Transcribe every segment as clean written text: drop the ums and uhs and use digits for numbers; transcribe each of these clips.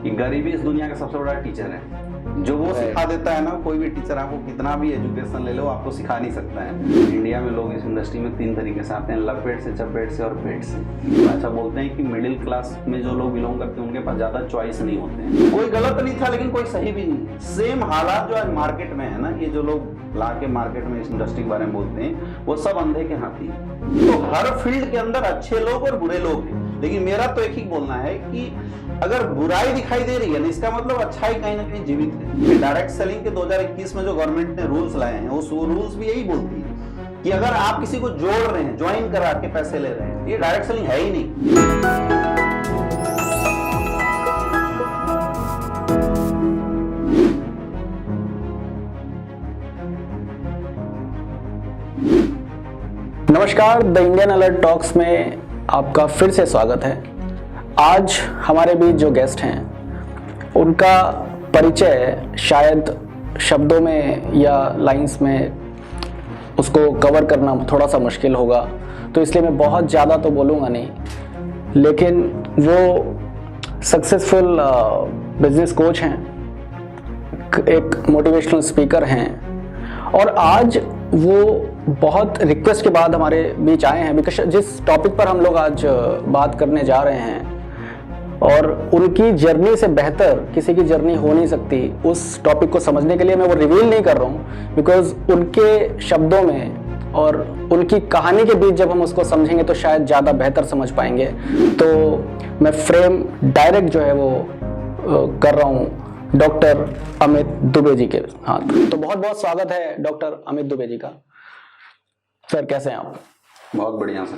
कि गरीबी इस दुनिया का सबसे बड़ा टीचर है। जो वो सिखा देता है ना, कोई भी टीचर आपको कितना भी एजुकेशन ले लो आपको सिखा नहीं सकता है। इंडिया में लोग इस इंडस्ट्री में 3 तरीके से आते हैं, लपेट से, चपेट से और पेट से। तो ऐसा बोलते हैं कि मिडिल क्लास में जो लोग बिलोंग करते हैं उनके पास ज्यादा चॉइस नहीं होते हैं। कोई गलत नहीं था लेकिन कोई सही भी नहीं है। सेम हालात जो आज मार्केट में है ना, ये जो लोग ला के मार्केट में इस इंडस्ट्री के बारे में बोलते हैं वो सब अंधे के हाथी है। तो हर फील्ड के अंदर अच्छे लोग और बुरे लोग हैं, लेकिन मेरा तो एक ही बोलना है कि अगर बुराई दिखाई दे रही है ना, इसका मतलब अच्छाई कहीं ना कहीं जीवित है। डायरेक्ट सेलिंग के 2021 में जो गवर्नमेंट ने रूल्स लाए हैं उस रूल्स भी यही बोलती है कि अगर आप किसी को जोड़ रहे हैं, ज्वाइन करा के पैसे ले रहे हैं, ये डायरेक्ट सेलिंग है ही नहीं। नमस्कार, द इंडियन अलर्ट टॉक्स में आपका फिर से स्वागत है। आज हमारे बीच जो गेस्ट हैं उनका परिचय शायद शब्दों में या लाइंस में उसको कवर करना थोड़ा सा मुश्किल होगा, तो इसलिए मैं बहुत ज़्यादा तो बोलूँगा नहीं, लेकिन वो सक्सेसफुल बिजनेस कोच हैं, एक मोटिवेशनल स्पीकर हैं और आज वो बहुत रिक्वेस्ट के बाद हमारे बीच आए हैं बिकॉज जिस टॉपिक पर हम लोग आज बात करने जा रहे हैं और उनकी जर्नी से बेहतर किसी की जर्नी हो नहीं सकती। उस टॉपिक को समझने के लिए मैं वो रिवील नहीं कर रहा हूँ बिकॉज उनके शब्दों में और उनकी कहानी के बीच जब हम उसको समझेंगे तो शायद ज़्यादा बेहतर समझ पाएंगे। तो मैं फ्रेम डायरेक्ट जो है वो कर रहा हूँ डॉक्टर अमित दुबे जी के हाथ। तो बहुत बहुत स्वागत है डॉक्टर अमित दुबे जी का। सर कैसे हैं आप? बहुत बढ़िया सर।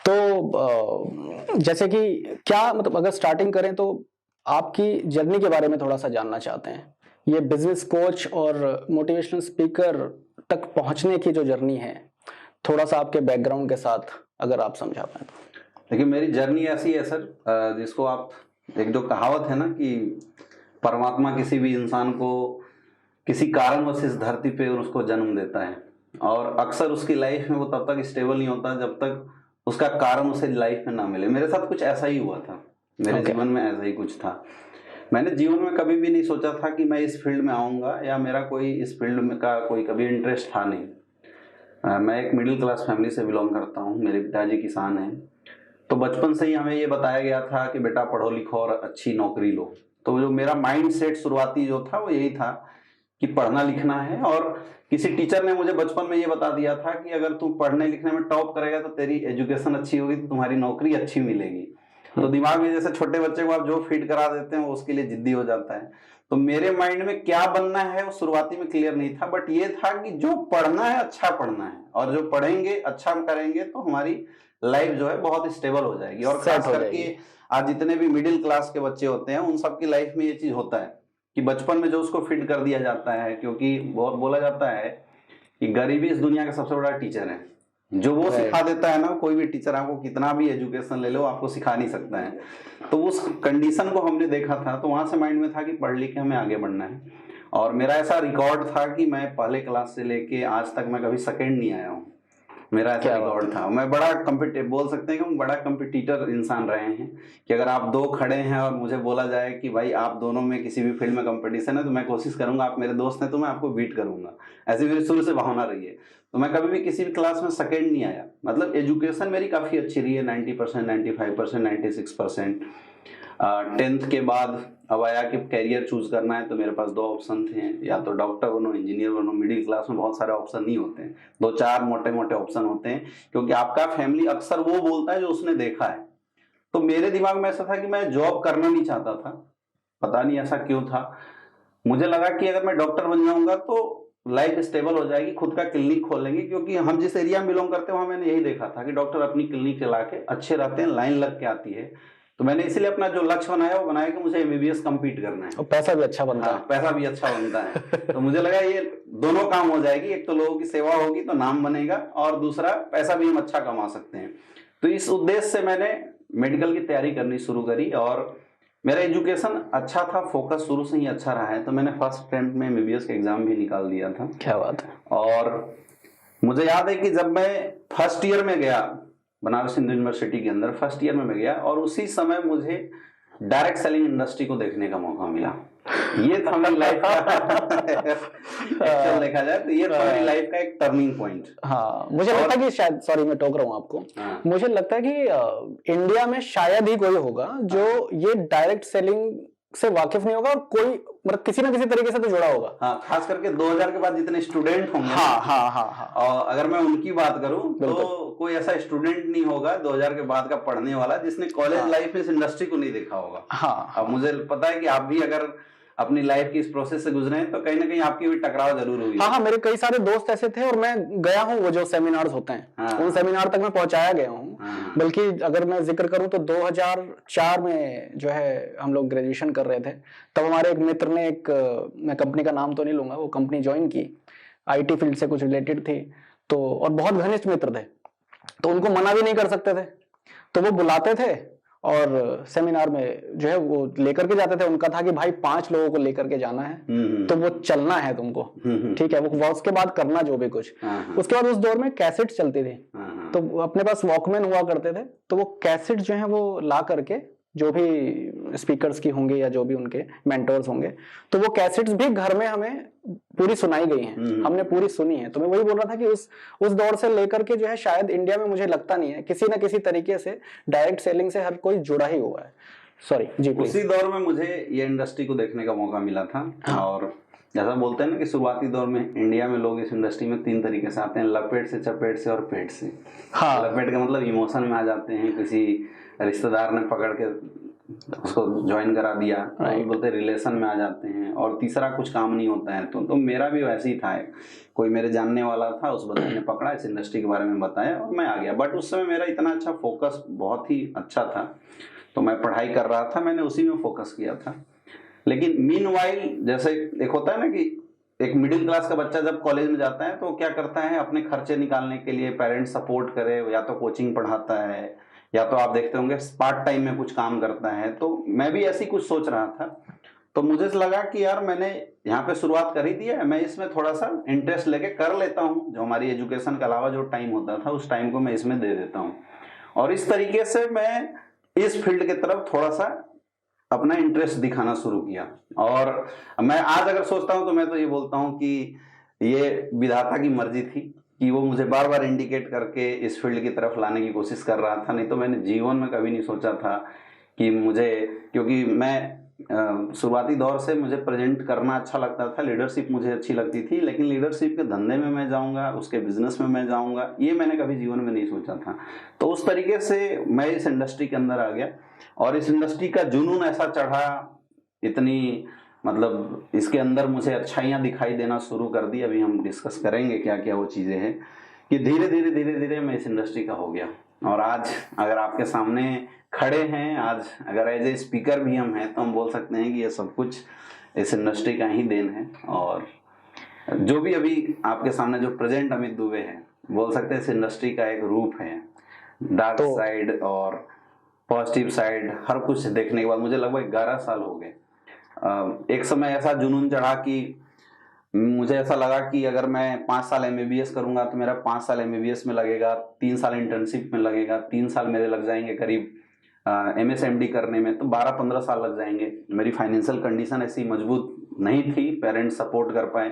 तो जैसे कि क्या मतलब अगर स्टार्टिंग करें तो आपकी जर्नी के बारे में थोड़ा सा जानना चाहते हैं। ये बिजनेस कोच और मोटिवेशनल स्पीकर तक पहुंचने की जो जर्नी है, थोड़ा सा आपके बैकग्राउंड के साथ अगर आप समझा पाए तो। देखिए मेरी जर्नी ऐसी है सर, जिसको आप एक जो कहावत है ना कि परमात्मा किसी भी इंसान को किसी कारणवश इस धरती पे उसको जन्म देता है और अक्सर उसकी लाइफ में वो तब तक स्टेबल नहीं होता जब तक उसका कारण उसे लाइफ में ना मिले। मेरे साथ कुछ ऐसा ही हुआ था, मेरे जीवन में ऐसा ही कुछ था। मैंने जीवन में कभी भी नहीं सोचा था कि मैं इस फील्ड में आऊँगा या मेरा कोई इस फील्ड में का कोई कभी इंटरेस्ट था नहीं। मैं एक मिडिल क्लास फैमिली से बिलोंग करता हूँ, मेरे पिताजी किसान हैं। तो बचपन से ही हमें ये बताया गया था कि बेटा पढ़ो लिखो और अच्छी नौकरी लो। तो जो मेरा माइंड सेट शुरुआती जो था वो यही था कि पढ़ना लिखना है। और किसी टीचर ने मुझे बचपन में ये बता दिया था कि अगर तू पढ़ने लिखने में टॉप करेगा तो तेरी एजुकेशन अच्छी होगी तो तुम्हारी नौकरी अच्छी मिलेगी। तो दिमाग में जैसे छोटे बच्चे को आप जो फीड करा देते हैं वो उसके लिए जिद्दी हो जाता है। तो मेरे माइंड में क्या बनना है वो शुरुआती में क्लियर नहीं था, बट ये था कि जो पढ़ना है अच्छा पढ़ना है और जो पढ़ेंगे अच्छा करेंगे तो हमारी लाइफ जो है बहुत स्टेबल हो जाएगी। और खास करके आज जितने भी मिडिल क्लास के बच्चे होते हैं उन सबकी लाइफ में ये चीज होता है कि बचपन में जो उसको फिट कर दिया जाता है, क्योंकि बहुत बोला जाता है कि गरीबी इस दुनिया का सबसे बड़ा टीचर है। जो वो सिखा देता है ना, कोई भी टीचर आपको कितना भी एजुकेशन ले लो आपको सिखा नहीं सकता है। तो उस कंडीशन को हमने देखा था, तो वहां से माइंड में था कि पढ़ लिख के हमें आगे बढ़ना है। और मेरा ऐसा रिकॉर्ड था कि मैं पहले क्लास से लेके आज तक मैं कभी सेकेंड नहीं आया हूँ। मेरा ऐसा रिकॉर्ड था। मैं बड़ा बोल सकते हैं कि बड़ा कंपिटिटर इंसान रहे हैं कि अगर आप दो खड़े हैं और मुझे बोला जाए कि भाई आप दोनों में किसी भी फील्ड में कंपटीशन है तो मैं कोशिश करूंगा, आप मेरे दोस्त हैं तो मैं आपको बीट करूंगा। ऐसी मेरी शुरू से भावना रही है। तो मैं कभी भी किसी भी क्लास में सेकेंड नहीं आया। मतलब एजुकेशन मेरी काफ़ी अच्छी रही है, 90%, 95%, 96%। 10th के बाद अब आया कि कैरियर चूज करना है तो मेरे पास 2 ऑप्शन थे, या तो डॉक्टर बनो, इंजीनियर बनो। मिडिल क्लास में बहुत सारे ऑप्शन नहीं होते हैं, 2-4 मोटे मोटे ऑप्शन होते हैं, क्योंकि आपका फैमिली अक्सर वो बोलता है जो उसने देखा है। तो मेरे दिमाग में ऐसा था कि मैं जॉब करना नहीं चाहता था, पता नहीं ऐसा क्यों था। मुझे लगा कि अगर मैं डॉक्टर बन जाऊंगा तो लाइफ स्टेबल हो जाएगी, खुद का क्लिनिक खोल लेंगे, क्योंकि हम जिस एरिया में बिलोंग करते हैं वहां मैंने यही देखा था कि डॉक्टर अपनी क्लिनिक चला के अच्छे रहते हैं, लाइन लग के आती है। तो मैंने इसलिए अपना जो लक्ष्य बनाया वो बनाया कि मुझे एमबीबीएस कंप्लीट करना है और पैसा भी अच्छा बनता है। पैसा भी अच्छा बनता है। तो मुझे लगा ये दोनों काम हो जाएगी, एक तो लोगों की सेवा होगी तो नाम बनेगा और दूसरा पैसा भी हम अच्छा कमा सकते हैं। तो इस उद्देश्य से मैंने मेडिकल की तैयारी करनी शुरू करी और मेरा एजुकेशन अच्छा था, फोकस शुरू से ही अच्छा रहा है। तो मैंने फर्स्ट अटेम्प्ट में एमबीबीएस का एग्जाम भी निकाल दिया था। क्या बात है। और मुझे याद है कि जब मैं फर्स्ट ईयर में गया बनारस हिंदू यूनिवर्सिटी के अंदर, फर्स्ट ईयर में मैं गया और उसी समय मुझे डायरेक्ट सेलिंग इंडस्ट्री को देखने का मौका मिला। ये था मेरी लाइफ का एक्चुअल देखा जाए तो ये था मेरी लाइफ का एक टर्निंग पॉइंट। हाँ, मुझे लगता है कि शायद, सॉरी मैं टोक रहा हूँ आपको, हाँ। मुझे लगता है कि इंडिया में शायद ही कोई होगा जो ये डायरेक्ट सेलिंग से वाकिफ नहीं होगा और कोई मतलब किसी ना किसी तरीके से तो जुड़ा होगा। हाँ, खास करके 2000 के बाद जितने स्टूडेंट होंगे, हाँ, और अगर मैं उनकी बात करूं तो कोई ऐसा स्टूडेंट नहीं होगा 2000 के बाद का पढ़ने वाला जिसने कॉलेज लाइफ में इस इंडस्ट्री को नहीं देखा होगा। हाँ, अब मुझे पता है कि आप भी अगर अपनी लाइफ की इस प्रोसेस से गुजरे हैं तो कहीं ना कहीं आपकी भी टकराव जरूर हुई। हाँ, मेरे कई सारे दोस्त ऐसे थे और मैं गया हूँ वो जो सेमिनार्स होते हैं, हाँ, उन सेमिनार तक मैं पहुंचाया गया हूँ। हाँ, बल्कि अगर मैं जिक्र करूँ तो 2004 में जो है हम लोग ग्रेजुएशन कर रहे थे, तब हमारे एक मित्र ने मैं कंपनी का नाम तो नहीं लूंगा, वो कंपनी ज्वाइन की, आईटी फील्ड से कुछ रिलेटेड थी, तो और बहुत घनिष्ठ मित्र थे, तो उनको मना भी नहीं कर सकते थे, तो वो बुलाते थे और सेमिनार में जो है वो लेकर के जाते थे। उनका था कि भाई 5 लोगों को लेकर के जाना है, तो वो चलना है तुमको, ठीक है, वो उसके बाद करना जो भी कुछ। उसके बाद उस दौर में कैसेट चलती थी, तो अपने पास वॉकमैन हुआ करते थे, तो वो कैसेट जो है वो ला करके जो भी स्पीकर्स की होंगे या जो भी उनके मेंटोर्स होंगे, तो वो कैसेट्स भी घर में हमें पूरी सुनाई गई हैं, हमने पूरी सुनी है। तो मैं वही बोल रहा था कि उस दौर से लेकर के जो है शायद इंडिया में मुझे लगता नहीं है किसी ना किसी तरीके से डायरेक्ट सेलिंग से हर कोई जुड़ा ही हुआ है। सॉरी जी, उसी दौर में मुझे ये इंडस्ट्री को देखने का मौका मिला था। और जैसा बोलते हैं ना कि शुरुआती दौर में इंडिया में लोग इस इंडस्ट्री में 3 तरीके से आते हैं, लपेट से, चपेट से और पेट से। हाँ, लपेट का मतलब इमोशन में आ जाते हैं, किसी रिश्तेदार ने पकड़ के उसको ज्वाइन करा दिया, बोलते रिलेशन में आ जाते हैं, और तीसरा कुछ काम नहीं होता है। तो मेरा भी वैसे ही था, कोई मेरे जानने वाला था, उस बंदे ने पकड़ा, इस इंडस्ट्री के बारे में बताया और मैं आ गया। बट उस समय मेरा इतना अच्छा फोकस बहुत ही अच्छा था, तो मैं पढ़ाई कर रहा था, मैंने उसी में फोकस किया था। लेकिन मीनवाइल जैसे एक होता है ना कि एक मिडिल क्लास का बच्चा जब कॉलेज में जाता है तो क्या करता है, अपने खर्चे निकालने के लिए पेरेंट्स सपोर्ट करे, या तो कोचिंग पढ़ाता है या तो आप देखते होंगे पार्ट टाइम में कुछ काम करता है। तो मैं भी ऐसी कुछ सोच रहा था, तो मुझे लगा कि यार मैंने यहाँ पे शुरुआत कर ही दी है, मैं इसमें थोड़ा सा इंटरेस्ट लेके कर लेता हूँ, जो हमारी एजुकेशन के अलावा जो टाइम होता था उस टाइम को मैं इसमें दे देता हूँ। और इस तरीके से मैं इस फील्ड की तरफ थोड़ा सा अपना इंटरेस्ट दिखाना शुरू किया। और मैं आज अगर सोचता हूँ तो मैं तो ये बोलता हूँ कि ये विधाता की मर्जी थी कि वो मुझे बार बार इंडिकेट करके इस फील्ड की तरफ लाने की कोशिश कर रहा था। नहीं तो मैंने जीवन में कभी नहीं सोचा था कि मुझे, क्योंकि मैं शुरुआती दौर से मुझे प्रेजेंट करना अच्छा लगता था, लीडरशिप मुझे अच्छी लगती थी, लेकिन लीडरशिप के धंधे में मैं जाऊंगा, उसके बिजनेस में मैं जाऊंगा, ये मैंने कभी जीवन में नहीं सोचा था। तो उस तरीके से मैं इस इंडस्ट्री के अंदर आ गया और इस इंडस्ट्री का जुनून ऐसा चढ़ा, इतनी मतलब इसके अंदर मुझे अच्छाइयाँ दिखाई देना शुरू कर दी। अभी हम डिस्कस करेंगे क्या क्या वो चीज़ें हैं कि धीरे धीरे मैं इस इंडस्ट्री का हो गया। और आज अगर आपके सामने खड़े हैं, आज अगर एज ए स्पीकर भी हम हैं, तो हम बोल सकते हैं कि ये सब कुछ इस इंडस्ट्री का ही देन है। और जो भी अभी आपके सामने जो प्रेजेंट अमित दुबे हैं, बोल सकते हैं इस इंडस्ट्री का एक रूप है। डार्क साइड और पॉजिटिव साइड हर कुछ देखने के बाद मुझे लगभग 11 साल हो गए। एक समय ऐसा जुनून चढ़ा कि मुझे ऐसा लगा कि अगर मैं 5 साल MBBS करूंगा तो मेरा 5 साल MBBS में लगेगा, 3 साल इंटर्नशिप में लगेगा, 3 साल मेरे लग जाएंगे करीब MSMD करने में, तो 12-15 साल लग जाएंगे। मेरी फाइनेंशियल कंडीशन ऐसी मजबूत नहीं थी, पेरेंट्स सपोर्ट कर पाए।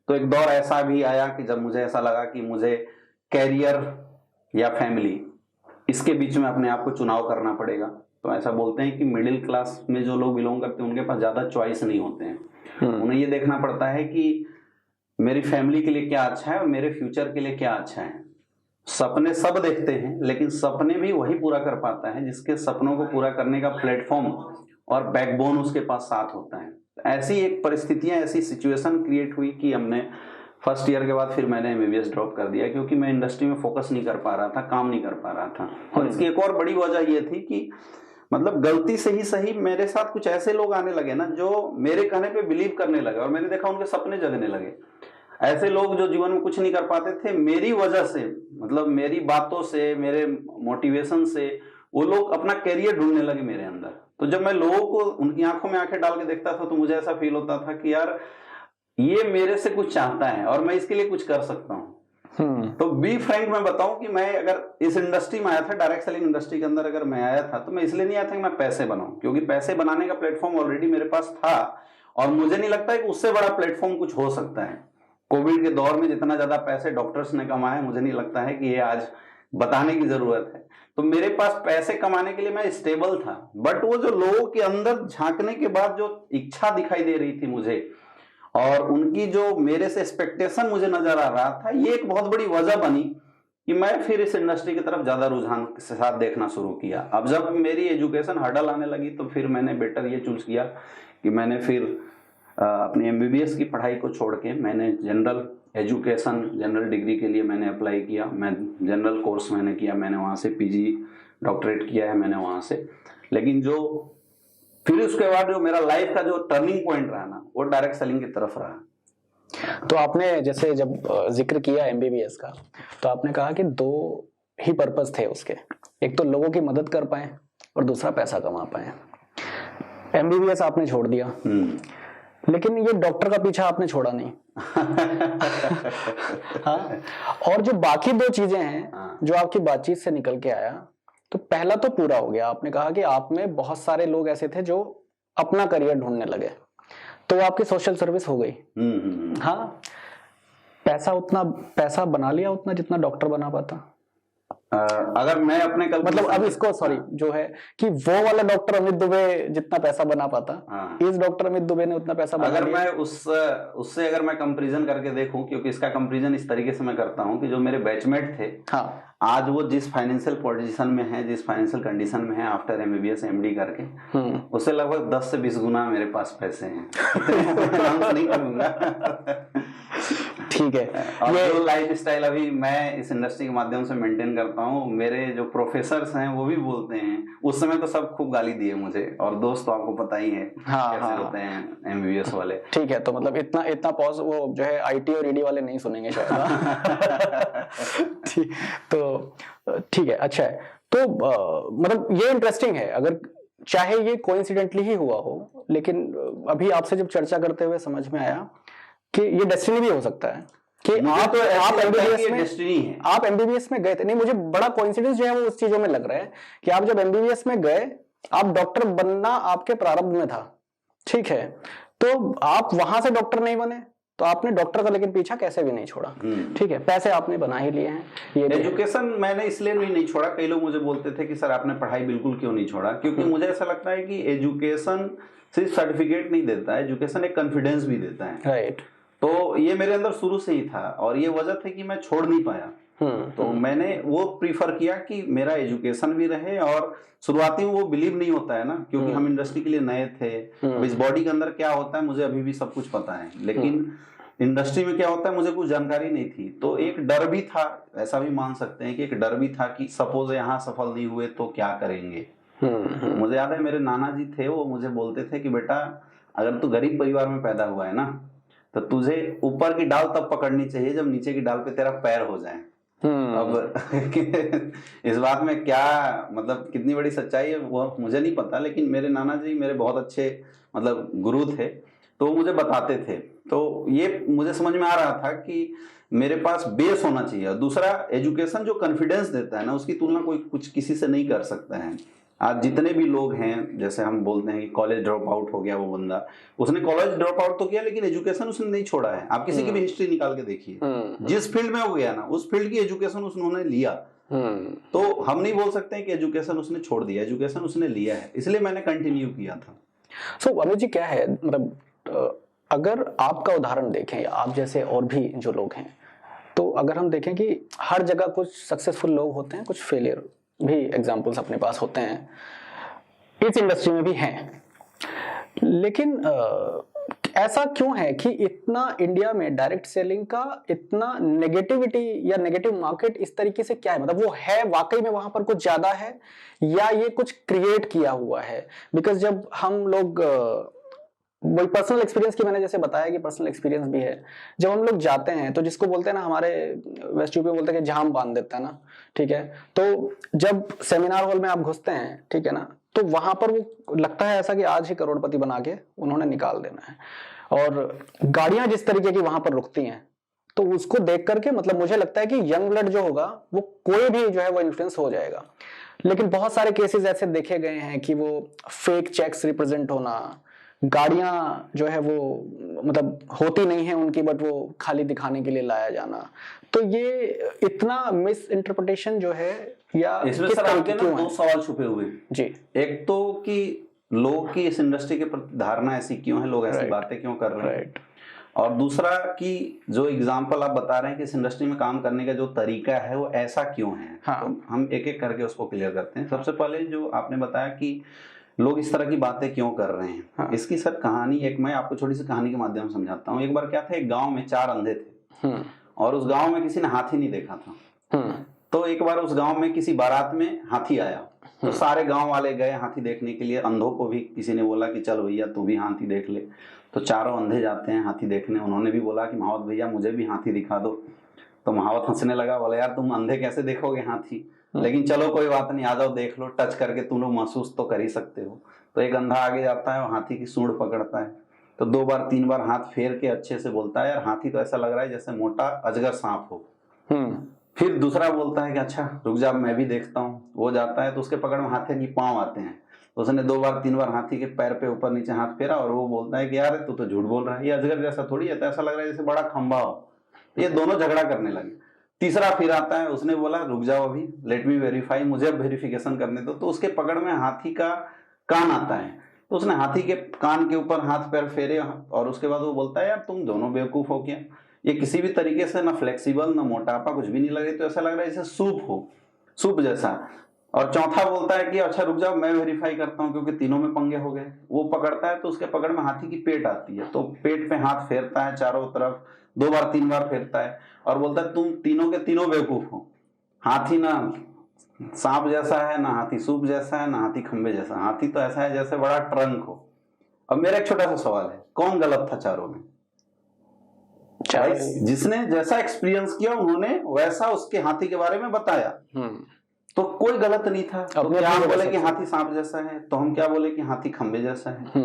तो एक दौर ऐसा भी आया कि जब मुझे ऐसा लगा कि मुझे कैरियर या फैमिली, इसके बीच में अपने आप को चुनाव करना पड़ेगा। तो ऐसा बोलते हैं कि मिडिल क्लास में जो लोग बिलोंग करते हैं उनके पास ज़्यादा चॉइस नहीं होते हैं, उन्हें ये देखना पड़ता है कि मेरी फैमिली के लिए क्या अच्छा है और मेरे फ्यूचर के लिए क्या अच्छा है। सपने सब देखते हैं, लेकिन सपने भी वही पूरा कर पाता है जिसके सपनों को पूरा करने का प्लेटफॉर्म और बैकबोन उसके पास साथ होता है। ऐसी एक परिस्थितियां, ऐसी सिचुएशन क्रिएट हुई कि हमने फर्स्ट ईयर के बाद फिर मैंने MBBS ड्रॉप कर दिया, क्योंकि मैं इंडस्ट्री में फोकस नहीं कर पा रहा था, काम नहीं कर पा रहा था। और इसकी एक और बड़ी वजह ये थी कि मतलब गलती से ही सही मेरे साथ कुछ ऐसे लोग आने लगे ना जो मेरे कहने पे बिलीव करने लगे, और मैंने देखा उनके सपने जगने लगे। ऐसे लोग जो जीवन में कुछ नहीं कर पाते थे, मेरी वजह से, मतलब मेरी बातों से, मेरे मोटिवेशन से वो लोग अपना कैरियर ढूंढने लगे मेरे अंदर। तो जब मैं लोगों को उनकी आंखों में आंखें डाल के देखता था तो मुझे ऐसा फील होता था कि यार ये मेरे से कुछ चाहता है और मैं इसके लिए कुछ कर सकता हूँ। तो बी फ्रैंक मैं बताऊं कि मैं अगर इस इंडस्ट्री में आया था, डायरेक्ट सेलिंग इंडस्ट्री के अंदर अगर मैं आया था, तो मैं इसलिए नहीं आया था कि मैं पैसे बनाऊं, क्योंकि पैसे बनाने का प्लेटफॉर्म ऑलरेडी मेरे पास था और मुझे नहीं लगता है कि उससे बड़ा प्लेटफॉर्म कुछ हो सकता है। कोविड के दौर में जितना ज्यादा पैसे डॉक्टर्स ने कमाए, मुझे नहीं लगता है कि ये आज बताने की जरूरत है। तो मेरे पास पैसे कमाने के लिए मैं स्टेबल था, बट वो जो लोगों के अंदर झांकने के बाद जो इच्छा दिखाई दे रही थी मुझे, और उनकी जो मेरे से एक्सपेक्टेशन मुझे नजर आ रहा था, ये एक बहुत बड़ी वजह बनी कि मैं फिर इस इंडस्ट्री की तरफ ज्यादा रुझान के साथ देखना शुरू किया। अब जब मेरी एजुकेशन हर्डल आने लगी तो फिर मैंने बेटर ये चूज किया कि मैंने फिर अपनी एमबीबीएस की पढ़ाई को छोड़ के मैंने जनरल एजुकेशन, जनरल डिग्री के लिए मैंने अप्लाई किया। मैं जनरल कोर्स मैंने किया, मैंने वहाँ से पीजी डॉक्टरेट किया है मैंने वहाँ से। लेकिन जो फिर उसके बाद जो मेरा लाइफ का जो टर्निंग पॉइंट रहा ना, वो डायरेक्ट सेलिंग की तरफ रहा। तो आपने जैसे जब जिक्र किया एमबीबीएस का, तो आपने कहा कि दो ही पर्पस थे उसके, एक तो लोगों की मदद कर पाए और दूसरा पैसा कमा पाए। एमबीबीएस आपने छोड़ दिया, लेकिन ये डॉक्टर का पीछा आपने छोड़ा नहीं। हाँ, और जो बाकी दो चीजें हैं जो आपकी बातचीत से निकल के आया, तो पहला तो पूरा हो गया। आपने कहा कि आप में बहुत सारे लोग ऐसे थे जो अपना करियर ढूंढने लगे, तो वो आपकी सोशल सर्विस हो गई। हाँ, पैसा बना लिया उतना जितना डॉक्टर बना पाता। अगर मैं अपने मतलब अब इसको सॉरी जो है कि वो वाला डॉक्टर अमित दुबे जितना पैसा बना पाता, इस डॉक्टर अमित दुबे ने उतना पैसा बना अगर मैं उससे अगर मैं कंपैरिजन करके देखूं, क्योंकि इसका कंपैरिजन इस तरीके से मैं करता हूं कि जो मेरे बैचमेट थे, हाँ, आज वो जिस फाइनेंशियल पोजीशन में है, जिस फाइनेंशियल कंडीशन में है आफ्टर एमबीबीएस एमडी करके, उससे लगभग 10 से 20 गुना मेरे पास पैसे हैं। नहीं करूंगा। ठीक है। और जो लाइफ स्टाइल अभी मैं इस इंडस्ट्री के माध्यम से मेंटेन करता हूँ, मेरे जो प्रोफेसर्स हैं वो भी बोलते हैं, उस समय तो सब खूब गाली दिए मुझे, और दोस्त तो आपको पता ही है कैसे होते हैं एमबीबीएस वाले। ठीक है, तो मतलब इतना पॉज वो जो है आईटी और ईडी वाले नहीं सुनेंगे शायद। ठीक है, अच्छा है। तो मतलब ये इंटरेस्टिंग है, अगर चाहे ये कोइंसिडेंटली ही हुआ हो, लेकिन अभी आपसे जब चर्चा करते हुए समझ में आया कि ये डेस्टिनी भी हो सकता है कि आप एमबीबीएस में गए थे। नहीं, मुझे बड़ा कोइंसिडेंस जो है वो उस चीजों में लग रहा है कि आप जब एमबीबीएस में गए, आप डॉक्टर बनना आपके प्रारंभ में था, ठीक है, तो आप वहां से डॉक्टर नहीं बने, तो आपने डॉक्टर का लेकिन पीछा कैसे भी नहीं छोड़ा। ठीक है, पैसे आपने बना ही लिए हैं। ये एजुकेशन मैंने इसलिए भी नहीं छोड़ा। कई लोग मुझे बोलते थे कि सर आपने पढ़ाई बिल्कुल क्यों नहीं छोड़ा, क्योंकि मुझे ऐसा लगता है कि एजुकेशन सिर्फ सर्टिफिकेट नहीं देता है, एजुकेशन एक कॉन्फिडेंस भी देता है। राइट। तो ये मेरे अंदर शुरू से ही था और ये वजह थी कि मैं छोड़ नहीं पाया। तो मैंने वो प्रीफर किया कि मेरा एजुकेशन भी रहे, और शुरुआती में वो बिलीव नहीं होता है ना, क्योंकि हम इंडस्ट्री के लिए नए थे। इस बॉडी के अंदर क्या होता है मुझे अभी भी सब कुछ पता है, लेकिन इंडस्ट्री में क्या होता है मुझे कुछ जानकारी नहीं थी। तो एक डर भी था, ऐसा भी मान सकते हैं कि एक डर भी था कि सपोज यहाँ सफल नहीं हुए तो क्या करेंगे। मुझे याद है मेरे नाना जी थे, वो मुझे बोलते थे कि बेटा अगर तू गरीब परिवार में पैदा हुआ है ना, तो तुझे ऊपर की डाल तब पकड़नी चाहिए जब नीचे की डाल पे तेरा पैर हो जाए। अब इस बात में क्या मतलब कितनी बड़ी सच्चाई है वो मुझे नहीं पता, लेकिन मेरे नाना जी मेरे बहुत अच्छे मतलब गुरु थे, तो मुझे बताते थे। तो ये मुझे समझ में आ रहा था कि मेरे पास बेस होना चाहिए। और दूसरा, एजुकेशन जो कॉन्फिडेंस देता है ना, उसकी तुलना कोई कुछ किसी से नहीं कर सकता है। आज जितने भी लोग हैं, जैसे हम बोलते हैं कि कॉलेज ड्रॉप आउट हो गया वो बंदा, उसने कॉलेज ड्रॉप आउट तो किया लेकिन एजुकेशन उसने नहीं छोड़ा है। आप किसी की भी हिस्ट्री निकाल के देखिए, जिस फील्ड में हो गया ना उस फील्ड की एजुकेशन उसने लिया। तो हम नहीं बोल सकते कि एजुकेशन उसने छोड़ दिया, एजुकेशन उसने लिया है, इसलिए मैंने कंटिन्यू किया था। सो अमित जी क्या है, मतलब अगर आपका उदाहरण देखें, आप जैसे और भी जो लोग हैं, तो अगर हम देखें कि हर जगह कुछ सक्सेसफुल लोग होते हैं, कुछ फेलियर भी एग्जाम्पल्स अपने पास होते हैं, इस इंडस्ट्री में भी हैं। लेकिन ऐसा क्यों है कि इतना इंडिया में डायरेक्ट सेलिंग का इतना नेगेटिविटी या नेगेटिव मार्केट इस तरीके से क्या है? मतलब वो है वाकई में वहां पर कुछ ज्यादा है या ये कुछ क्रिएट किया हुआ है? बिकॉज जब हम लोग वही पर्सनल एक्सपीरियंस की मैंने जैसे बताया कि पर्सनल एक्सपीरियंस भी है, जब हम लोग जाते हैं तो जिसको बोलते हैं ना, हमारे वेस्ट यूपी में बोलते हैं कि जाम बांध देता है ना, ठीक है, तो जब सेमिनार हॉल में आप घुसते हैं, ठीक है ना, तो वहां पर वो लगता है ऐसा कि आज ही करोड़पति बना के उन्होंने निकाल देना है। और गाड़ियां जिस तरीके की वहां पर रुकती हैं, तो उसको देख करके मतलब मुझे लगता है कि यंग ब्लड जो होगा वो कोई भी जो है वो इन्फ्लुएंस हो जाएगा। लेकिन बहुत सारे केसेस ऐसे देखे गए हैं कि वो फेक चेक्स रिप्रेजेंट होना, गाड़ियां जो है वो मतलब होती नहीं है उनकी बट वो खाली दिखाने के लिए लाया जाना, तो ये इतना मिस इंटरप्रिटेशन जो है या इसमें किस सर तरह आपके की ना क्यों दो है? सवाल छुपे हुए हैं। जी, एक तो कि लोग की इस इंडस्ट्री के प्रति धारणा ऐसी क्यों है, लोग ऐसी Right. बातें क्यों कर रहे हैं, राइट, और दूसरा कि जो एग्जाम्पल आप बता रहे हैं कि इस इंडस्ट्री में काम करने का जो तरीका है वो ऐसा क्यों है। हाँ। तो हम एक एक करके उसको क्लियर करते हैं। सबसे पहले जो आपने बताया कि लोग इस तरह की बातें क्यों कर रहे हैं, हाँ। इसकी सर कहानी एक मैं आपको छोटी सी कहानी के माध्यम से समझाता हूँ। एक बार क्या था, एक गांव में 4 अंधे थे और उस गांव में किसी ने हाथी नहीं देखा था। तो एक बार उस गांव में किसी बारात में हाथी आया, तो सारे गांव वाले गए हाथी देखने के लिए। अंधों को भी किसी ने बोला कि चल भैया तू भी हाथी देख ले। तो चारों अंधे जाते हैं हाथी देखने। उन्होंने भी बोला कि महावत भैया मुझे भी हाथी दिखा दो। तो महावत हंसने लगा, बोला यार तुम अंधे कैसे देखोगे हाथी, लेकिन चलो कोई बात नहीं, आ जाओ देख लो, टच करके तुम लोग महसूस तो कर ही सकते हो। तो एक अंधा आगे जाता है और हाथी की सूंड पकड़ता है। तो 2 बार 3 बार हाथ फेर के अच्छे से बोलता है यार हाथी तो ऐसा लग रहा है जैसे मोटा अजगर सांप हो। फिर दूसरा बोलता है कि अच्छा रुक जा मैं भी देखता हूँ। वो जाता है तो उसके पकड़ में हाथी की पांव आते हैं। तो उसने 2 बार 3 बार हाथी के पैर पे ऊपर नीचे हाथ फेरा और वो बोलता है कि यार तू तो झूठ बोल रहा है, ये अजगर जैसा थोड़ी है, तो ऐसा लग रहा है जैसे बड़ा खंबा हो। ये दोनों झगड़ा करने लगे। तीसरा फिर आता है, उसने बोला रुक जाओ अभी, लेट मी वेरीफाई, मुझे अब वेरिफिकेशन करने दो। तो उसके पकड़ में हाथी का कान आता है। तो उसने हाथी के कान के ऊपर हाथ पैर फेरे और उसके बाद वो बोलता है यार तुम दोनों बेवकूफ हो क्या, ये किसी भी तरीके से ना फ्लेक्सिबल ना मोटापा कुछ भी नहीं लग रही, तो ऐसा लग रहा है जैसे सूप हो, सूप जैसा। और चौथा बोलता है कि अच्छा रुक जाओ मैं वेरीफाई करता हूँ, क्योंकि तीनों में पंगे हो गए। वो पकड़ता है तो उसके पकड़ में हाथी की पेट आती है। तो पेट पे हाथ फेरता है चारों तरफ, 2 बार 3 बार फेरता है और बोलता है तुम तीनों के तीनों बेवकूफ हो, हाथी ना सांप जैसा है, ना हाथी सूप जैसा है, ना हाथी खंबे जैसा, हाथी तो ऐसा है जैसे बड़ा ट्रंक हो। अब मेरा एक छोटा सा सवाल है, कौन गलत था चारों में? जिसने जैसा एक्सपीरियंस किया उन्होंने वैसा उसके हाथी के बारे में बताया, तो कोई गलत नहीं था। तो क्या हम बोले कि हाथी सांप जैसा है, तो हम क्या बोले कि हाथी खंबे जैसा है।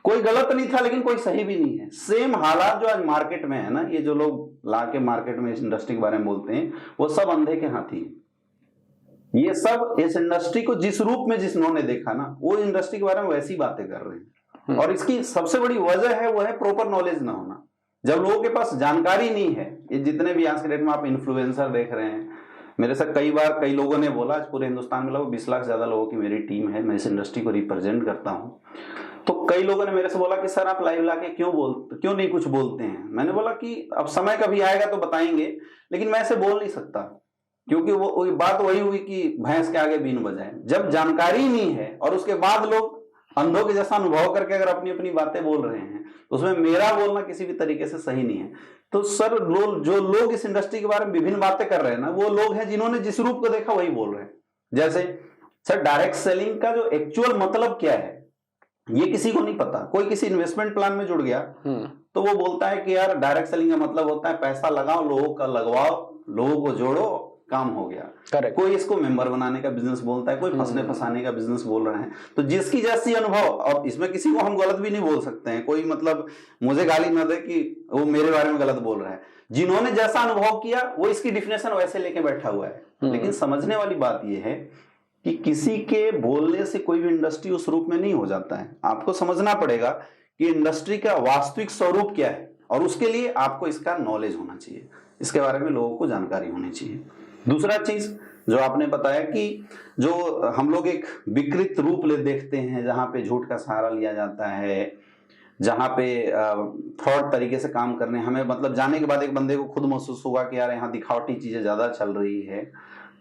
कोई गलत नहीं था लेकिन कोई सही भी नहीं है। सेम हालात जो आज मार्केट में है ना, ये जो लोग ला के मार्केट में इस इंडस्ट्री के बारे में बोलते हैं वो सब अंधे के हाथी हैं। ये सब इस इंडस्ट्री को जिस रूप में जिन्होंने देखा ना, वो इंडस्ट्री के बारे में वैसी बातें कर रहे हैं। और इसकी सबसे बड़ी वजह है वो है प्रॉपर नॉलेज ना होना। जब लोगों के पास जानकारी नहीं है, ये जितने भी आज के डेट में आप इन्फ्लुएंसर देख रहे हैं, मेरे से कई बार कई लोगों ने बोला, आज पूरे हिंदुस्तान में लगभग 20 लाख से ज्यादा लोगों की मेरी टीम है, मैं इस इंडस्ट्री को रिप्रेजेंट करता हूं। तो कई लोगों ने मेरे से बोला कि सर आप लाइव लाके क्यों नहीं कुछ बोलते हैं। मैंने बोला कि अब समय कभी आएगा तो बताएंगे, लेकिन मैं ऐसे बोल नहीं सकता, क्योंकि वो बात वही हुई कि भैंस के आगे बीन बजाए। जब जानकारी नहीं है और उसके बाद लोग अंधों के जैसा अनुभव करके अगर अपनी अपनी बातें बोल रहे हैं, तो उसमें मेरा बोलना किसी भी तरीके से सही नहीं है। तो सर जो लोग इस इंडस्ट्री के बारे में विभिन्न बातें कर रहे हैं ना, वो लोग हैं जिन्होंने जिस रूप को देखा वही बोल रहे हैं। जैसे सर डायरेक्ट सेलिंग का जो एक्चुअल मतलब क्या है ये किसी को नहीं पता। कोई किसी इन्वेस्टमेंट प्लान में जुड़ गया तो वो बोलता है कि यार डायरेक्ट सेलिंग का मतलब होता है पैसा लगाओ, लोगों का लगवाओ, लोगों को जोड़ो, काम हो गया। Correct. कोई इसको मेंबर बनाने का बिजनेस बोलता है, कोई फंसने फंसाने का बिजनेस बोल रहे हैं। तो जिसकी जैसी अनुभव, और इसमें किसी को हम गलत भी नहीं बोल सकते हैं, कोई मतलब मुझे गाली न दे कि वो मेरे बारे में गलत बोल रहा है। जिन्होंने जैसा अनुभव किया वो इसकी डिफिनेशन वैसे लेके बैठा हुआ है। लेकिन समझने वाली बात यह है कि किसी के बोलने से कोई भी इंडस्ट्री उस रूप में नहीं हो जाता है। आपको समझना पड़ेगा कि इंडस्ट्री का वास्तविक स्वरूप क्या है, और उसके लिए आपको इसका नॉलेज होना चाहिए, इसके बारे में लोगों को जानकारी होनी चाहिए। दूसरा चीज जो आपने बताया कि जो हम लोग एक विकृत रूप ले देखते हैं, जहां पे झूठ का सहारा लिया जाता है, जहां पे फ्रॉड तरीके से काम करने, हमें मतलब जाने के बाद एक बंदे को खुद महसूस होगा कि यार यहाँ दिखावटी चीजें ज्यादा चल रही है।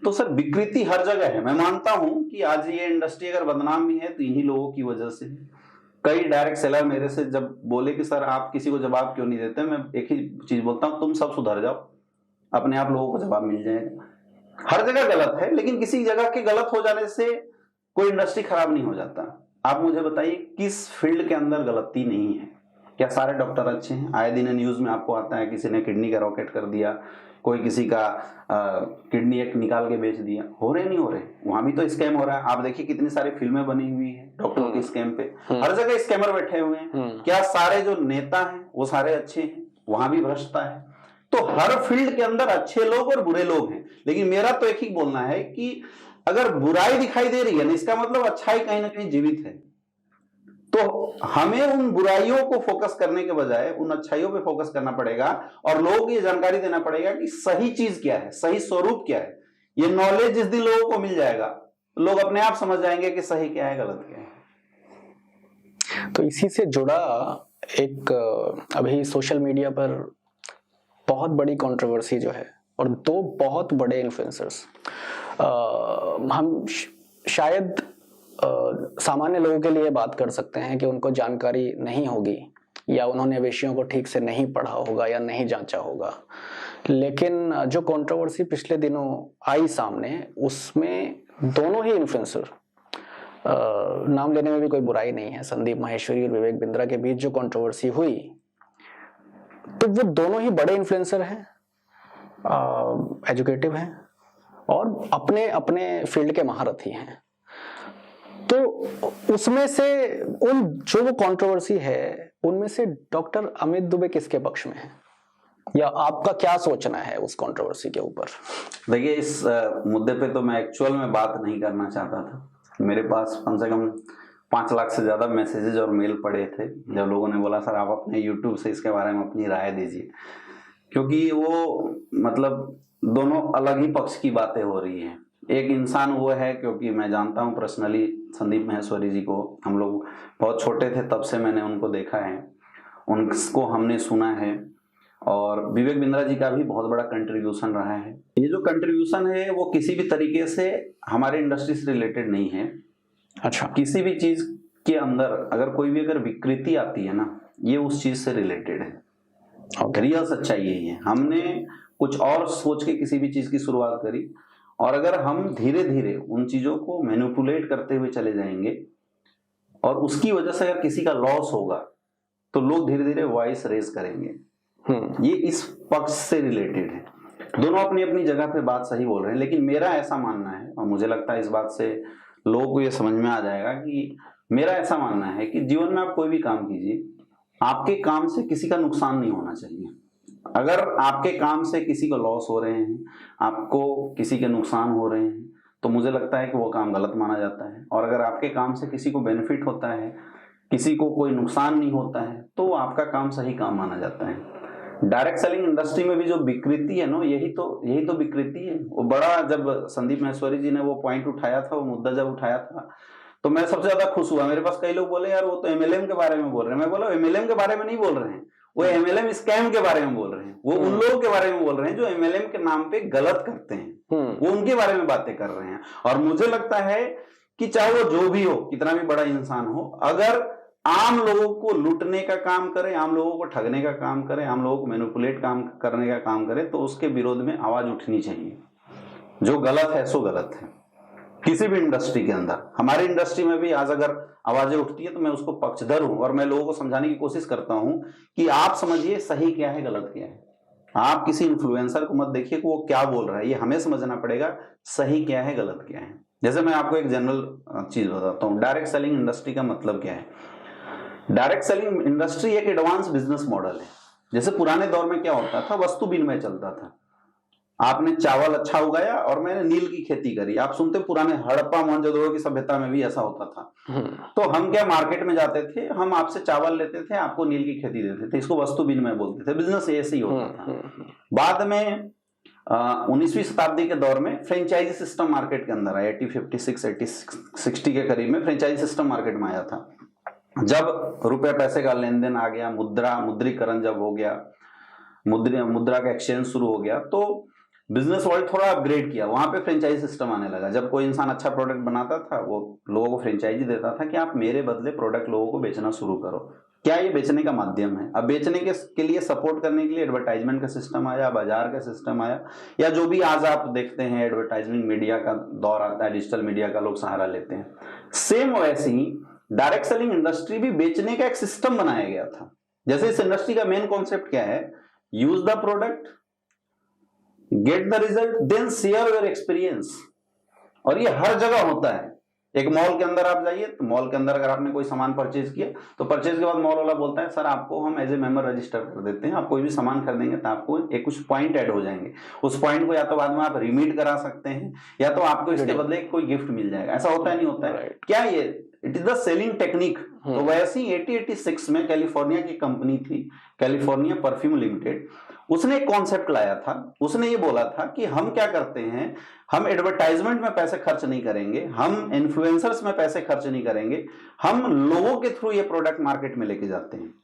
तो सर विकृति हर जगह है। मैं मानता हूं कि आज ये इंडस्ट्री अगर बदनाम भी है तो इन्हीं लोगों की वजह से। कई डायरेक्ट सेलर मेरे से जब बोले कि सर आप किसी को जवाब क्यों नहीं देते, मैं एक ही चीज बोलता हूँ, तुम सब सुधर जाओ, अपने आप लोगों को जवाब मिल जाएगा। हर जगह गलत है, लेकिन किसी जगह के गलत हो जाने से कोई इंडस्ट्री खराब नहीं हो जाता। आप मुझे बताइए किस फील्ड के अंदर गलती नहीं है? क्या सारे डॉक्टर अच्छे हैं? आए दिन न्यूज में आपको आता है किसी ने किडनी का रॉकेट कर दिया, कोई किसी का किडनी एक निकाल के बेच दिया। हो रहे नहीं हो रहे, वहां भी तो स्कैम हो रहा है। आप देखिए कितनी सारी फिल्में बनी हुई है डॉक्टरों के स्कैम पे, हर जगह स्कैमर बैठे हुए हैं। क्या सारे जो नेता हैं वो सारे अच्छे हैं? वहां भी भ्रष्टता है। तो हर फील्ड के अंदर अच्छे लोग और बुरे लोग हैं, लेकिन मेरा तो एक ही बोलना है कि अगर बुराई दिखाई दे रही है ना, इसका मतलब अच्छाई कहीं ना कहीं जीवित है। तो हमें उन बुराइयों को फोकस करने के बजाय उन अच्छाइयों पे फोकस करना पड़ेगा और लोगों को ये जानकारी देना पड़ेगा कि सही चीज क्या है, सही स्वरूप क्या है। ये नॉलेज जिस दिन लोगों को मिल जाएगा, लोग अपने आप समझ जाएंगे कि सही क्या है, गलत क्या है। तो इसी से जुड़ा एक अभी सोशल मीडिया पर बहुत बड़ी कंट्रोवर्सी जो है, और दो बहुत बड़े इन्फ्लुएंसर्स, हम शायद सामान्य लोगों के लिए बात कर सकते हैं कि उनको जानकारी नहीं होगी या उन्होंने विषयों को ठीक से नहीं पढ़ा होगा या नहीं जांचा होगा, लेकिन जो कंट्रोवर्सी पिछले दिनों आई सामने, उसमें दोनों ही इन्फ्लुएंसर, नाम लेने में भी कोई बुराई नहीं है, संदीप माहेश्वरी और विवेक बिंद्रा के बीच जो कंट्रोवर्सी हुई, तो वो दोनों ही बड़े इन्फ्लुएंसर हैं, एजुकेटिव हैं और अपने अपने फील्ड के महारथी हैं। तो उसमें से उन जो वो कंट्रोवर्सी है, उनमें से डॉक्टर अमित दुबे किसके पक्ष में है, या आपका क्या सोचना है उस कंट्रोवर्सी के ऊपर? देखिए, इस मुद्दे पे तो मैं एक्चुअल में बात नहीं करना चाहता था। मेरे पास कम से कम 5 लाख से ज्यादा मैसेजेस और मेल पड़े थे जब लोगों ने बोला सर आप अपने यूट्यूब से इसके बारे में अपनी राय दीजिए, क्योंकि वो मतलब दोनों अलग ही पक्ष की बातें हो रही हैं। एक इंसान वो है, क्योंकि मैं जानता हूँ पर्सनली संदीप माहेश्वरी जी को, हम लोग बहुत छोटे थे तब से मैंने उनको देखा है, उनको हमने सुना है, और विवेक बिंद्रा जी का भी बहुत बड़ा कंट्रीब्यूशन रहा है। ये जो कंट्रीब्यूशन है वो किसी भी तरीके से हमारे इंडस्ट्री से रिलेटेड नहीं है। अच्छा, किसी भी चीज के अंदर अगर कोई भी अगर विकृति आती है ना, ये उस चीज से रिलेटेड है। रियल सच्चाई यही है। हमने कुछ और सोच के किसी भी चीज की शुरुआत करी, और अगर हम धीरे धीरे उन चीजों को मैनिपुलेट करते हुए चले जाएंगे और उसकी वजह से अगर किसी का लॉस होगा, तो लोग धीरे धीरे वॉइस रेज करेंगे। ये इस पक्ष से रिलेटेड है। दोनों अपनी अपनी जगह पे बात सही बोल रहे हैं, लेकिन मेरा ऐसा मानना है, और मुझे लगता है इस बात से लोगों को ये समझ में आ जाएगा कि मेरा ऐसा मानना है कि जीवन में आप कोई भी काम कीजिए, आपके काम से किसी का नुकसान नहीं होना चाहिए। अगर आपके काम से किसी को लॉस हो रहे हैं, आपको किसी के नुकसान हो रहे हैं, तो मुझे लगता है कि वो काम गलत माना जाता है। और अगर आपके काम से किसी को बेनिफिट होता है, किसी को कोई नुकसान नहीं होता है, तो आपका काम सही काम माना जाता है। डायरेक्ट सेलिंग इंडस्ट्री में भी जो विकृति है ना, यही तो विकृति है। वो बड़ा, जब संदीप माहेश्वरी जी ने वो पॉइंट उठाया था, वो मुद्दा जब उठाया था, तो मैं सबसे ज्यादा खुश हुआ। मेरे पास कई लोग बोले यार वो तो एमएलएम के बारे में बोल रहे हैं। मैं बोला एमएलएम के बारे में नहीं बोल रहे हैं, वो एमएलएम स्कैम के बारे में बोल रहे हैं। वो उन लोगों के बारे में बोल रहे हैं जो एमएलएम के नाम पे गलत करते हैं, वो उनके बारे में बातें कर रहे हैं। और मुझे लगता है कि चाहे वो जो भी हो, कितना भी बड़ा इंसान हो, अगर आम लोगों को लूटने का काम करे, आम लोगों को ठगने का काम करे, आम लोगों को मैनिपुलेट काम करने का काम करे, तो उसके विरोध में आवाज उठनी चाहिए। जो गलत है सो गलत है, किसी भी इंडस्ट्री के अंदर। हमारी इंडस्ट्री में भी आज अगर आवाजें उठती है तो मैं उसको पक्षधर हूं, और मैं लोगों को समझाने की कोशिश करता हूं कि आप समझिए सही क्या है, गलत क्या है। आप किसी इन्फ्लुएंसर को मत देखिए कि वो क्या बोल रहा है, ये हमें समझना पड़ेगा सही क्या है, गलत क्या है। जैसे मैं आपको एक जनरल चीज बताता हूँ, डायरेक्ट सेलिंग इंडस्ट्री का मतलब क्या है। डायरेक्ट सेलिंग इंडस्ट्री एक एडवांस बिजनेस मॉडल है। जैसे पुराने दौर में क्या होता था, वस्तु विनिमय चलता था। आपने चावल अच्छा उगाया और मैंने नील की खेती करी। आप सुनते पुराने हड़प्पा मोहनजोदड़ो की सभ्यता में भी ऐसा होता था। तो हम क्या मार्केट में जाते थे, हम आपसे चावल लेते थे, आपको नील की खेती देते थे, इसको वस्तु विनिमय बोलते थे। बिजनेस ऐसे ही होता था। बाद में 19वीं शताब्दी के दौर में फ्रेंचाइजी सिस्टम मार्केट के अंदर आया। 1860 के करीब में फ्रेंचाइजी सिस्टम मार्केट में आया था। जब रुपए पैसे का लेन देन आ गया, मुद्रीकरण जब हो गया, मुद्रा का एक्सचेंज शुरू हो गया, तो बिजनेस वर्ल्ड थोड़ा अपग्रेड किया। वहां पे फ्रेंचाइजी सिस्टम आने लगा। जब कोई इंसान अच्छा प्रोडक्ट बनाता था, वो लोगों को फ्रेंचाइजी देता था कि आप मेरे बदले प्रोडक्ट लोगों को बेचना शुरू करो। क्या ये बेचने का माध्यम है? अब बेचने के लिए सपोर्ट करने के लिए एडवर्टाइजमेंट का सिस्टम आया, बाजार का सिस्टम आया, या जो भी आज आप देखते हैं एडवर्टाइजमेंट मीडिया का दौर आता है, डिजिटल मीडिया का लोग सहारा लेते हैं। सेम वैसे ही डायरेक्ट सेलिंग इंडस्ट्री भी बेचने का एक सिस्टम बनाया गया था। जैसे इस इंडस्ट्री का मेन कॉन्सेप्ट क्या है, use the product, get the result, then share your experience. और ये हर जगह होता है। एक मॉल के अंदर आप जाइए, तो मॉल के अंदर अगर आपने कोई सामान परचेज किया तो परचेज के बाद मॉल वाला बोलता है सर आपको हम एज ए मेंबर रजिस्टर कर देते हैं, आप कोई भी सामान खरीदेंगे तो आपको एक कुछ पॉइंट ऐड हो जाएंगे, उस पॉइंट को या तो बाद में आप रिमीट करा सकते हैं या तो आपको इसके बदले कोई गिफ्ट मिल जाएगा। ऐसा होता है नहीं होता है क्या? ये it is the selling technique. तो वैसे ही 1886 में कैलिफोर्निया की कंपनी थी कैलिफोर्निया परफ्यूम लिमिटेड, उसने एक कॉन्सेप्ट लाया था। उसने ये बोला था कि हम क्या करते हैं, हम एडवर्टाइजमेंट में पैसे खर्च नहीं करेंगे, हम इन्फ्लुएंसर्स में पैसे खर्च नहीं करेंगे, हम लोगों के थ्रू ये प्रोडक्ट मार्केट में लेके जाते हैं।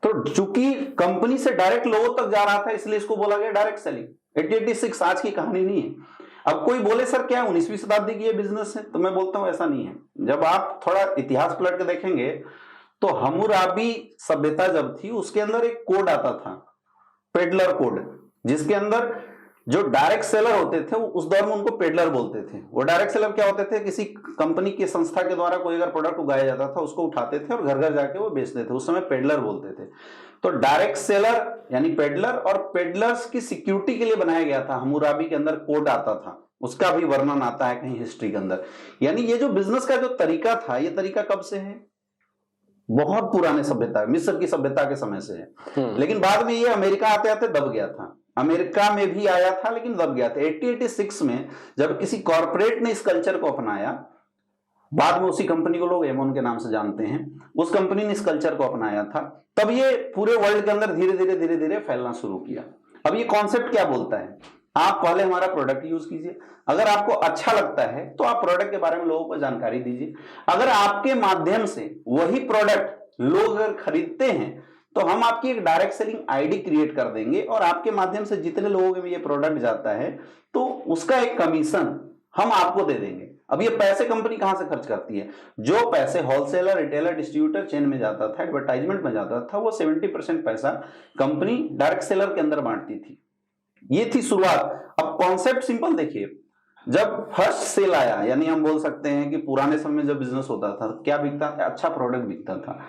तो चूंकि कंपनी से डायरेक्ट लोगों तक जा रहा था इसलिए इसको बोला गया डायरेक्ट सेलिंग। 1886 आज की कहानी नहीं है। अब कोई बोले सर क्या 19वीं शताब्दी की ये बिजनेस है, तो मैं बोलता हूं ऐसा नहीं है। जब आप थोड़ा इतिहास पलट के देखेंगे तो हम्मुराबी सभ्यता जब थी उसके अंदर एक कोड आता था, पेडलर कोड, जिसके अंदर जो डायरेक्ट सेलर होते थे उस दौर में उनको पेडलर बोलते थे। वो डायरेक्ट सेलर क्या होते थे, किसी कंपनी की संस्था के द्वारा कोई अगर प्रोडक्ट उगाया जाता था उसको उठाते थे और घर घर जाके वो बेचते थे, उस समय पेडलर बोलते थे। तो डायरेक्ट सेलर यानी पेडलर, और पेडलर्स की सिक्योरिटी के लिए बनाया गया था, हम्मुराबी के अंदर कोड आता था, उसका भी वर्णन आता है कहीं हिस्ट्री के अंदर। यानी ये जो बिजनेस का जो तरीका था, ये तरीका कब से है? बहुत पुराने सभ्यता, मिस्र की सभ्यता के समय से है। लेकिन बाद में ये अमेरिका आते आते दब गया था, अमेरिका में भी आया था लेकिन दब गया था। 1886 में जब किसी कॉर्पोरेट ने इस कल्चर को अपनाया, बाद में उसी कंपनी को लोग एमोन के नाम से जानते हैं, उस कंपनी ने इस कल्चर को अपनाया था, तब ये पूरे वर्ल्ड के अंदर धीरे धीरे फैलना शुरू किया। अब ये कॉन्सेप्ट क्या बोलता है, आप पहले हमारा प्रोडक्ट यूज कीजिए, अगर आपको अच्छा लगता है तो आप प्रोडक्ट के बारे में लोगों को जानकारी दीजिए, अगर आपके माध्यम से वही प्रोडक्ट लोग अगर खरीदते हैं तो हम आपकी एक डायरेक्ट सेलिंग आईडी क्रिएट कर देंगे और आपके माध्यम से जितने लोगों के भी ये प्रोडक्ट जाता है तो उसका एक कमीशन हम आपको दे देंगे। अब ये पैसे कंपनी कहां से खर्च करती है? जो पैसे होलसेलर, रिटेलर, डिस्ट्रीब्यूटर चेन में जाता था, एडवर्टाइजमेंट में जाता था, वो 70% पैसा कंपनी डायरेक्ट सेलर के अंदर बांटती थी। ये थी शुरुआत। अब कॉन्सेप्ट सिंपल देखिए, जब फर्स्ट सेल आया, यानी हम बोल सकते हैं कि पुराने समय में जब बिजनेस होता था क्या बिकता था? अच्छा प्रोडक्ट बिकता था।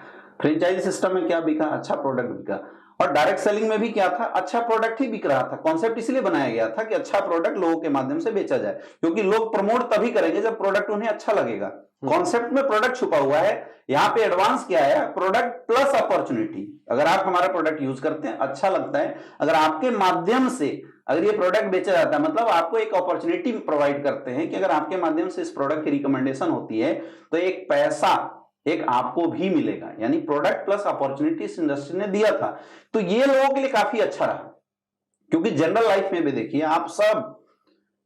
फ्रेंचाइजी सिस्टम में क्या बिका? अच्छा प्रोडक्ट बिका। और डायरेक्ट सेलिंग में भी क्या था? अच्छा प्रोडक्ट ही बिक रहा था। कॉन्सेप्ट इसलिए बनाया गया था कि अच्छा प्रोडक्ट लोगों के माध्यम से बेचा जाए, क्योंकि लोग प्रमोट तभी करेंगे जब प्रोडक्ट उन्हें अच्छा लगेगा। कॉन्सेप्ट में प्रोडक्ट छुपा हुआ है। यहाँ पे एडवांस क्या है? Product plus opportunity. अगर आप हमारा प्रोडक्ट यूज करते हैं, अच्छा लगता है, अगर आपके माध्यम से अगर ये प्रोडक्ट बेचा जाता है, मतलब आपको एक अपॉर्चुनिटी प्रोवाइड करते हैं कि अगर आपके माध्यम से इस प्रोडक्ट की रिकमेंडेशन होती है तो एक पैसा एक आपको भी मिलेगा। यानी प्रोडक्ट प्लस अपॉर्चुनिटी इस इंडस्ट्री ने दिया था। तो ये लोगों के लिए काफी अच्छा रहा, क्योंकि जनरल लाइफ में भी देखिए आप सब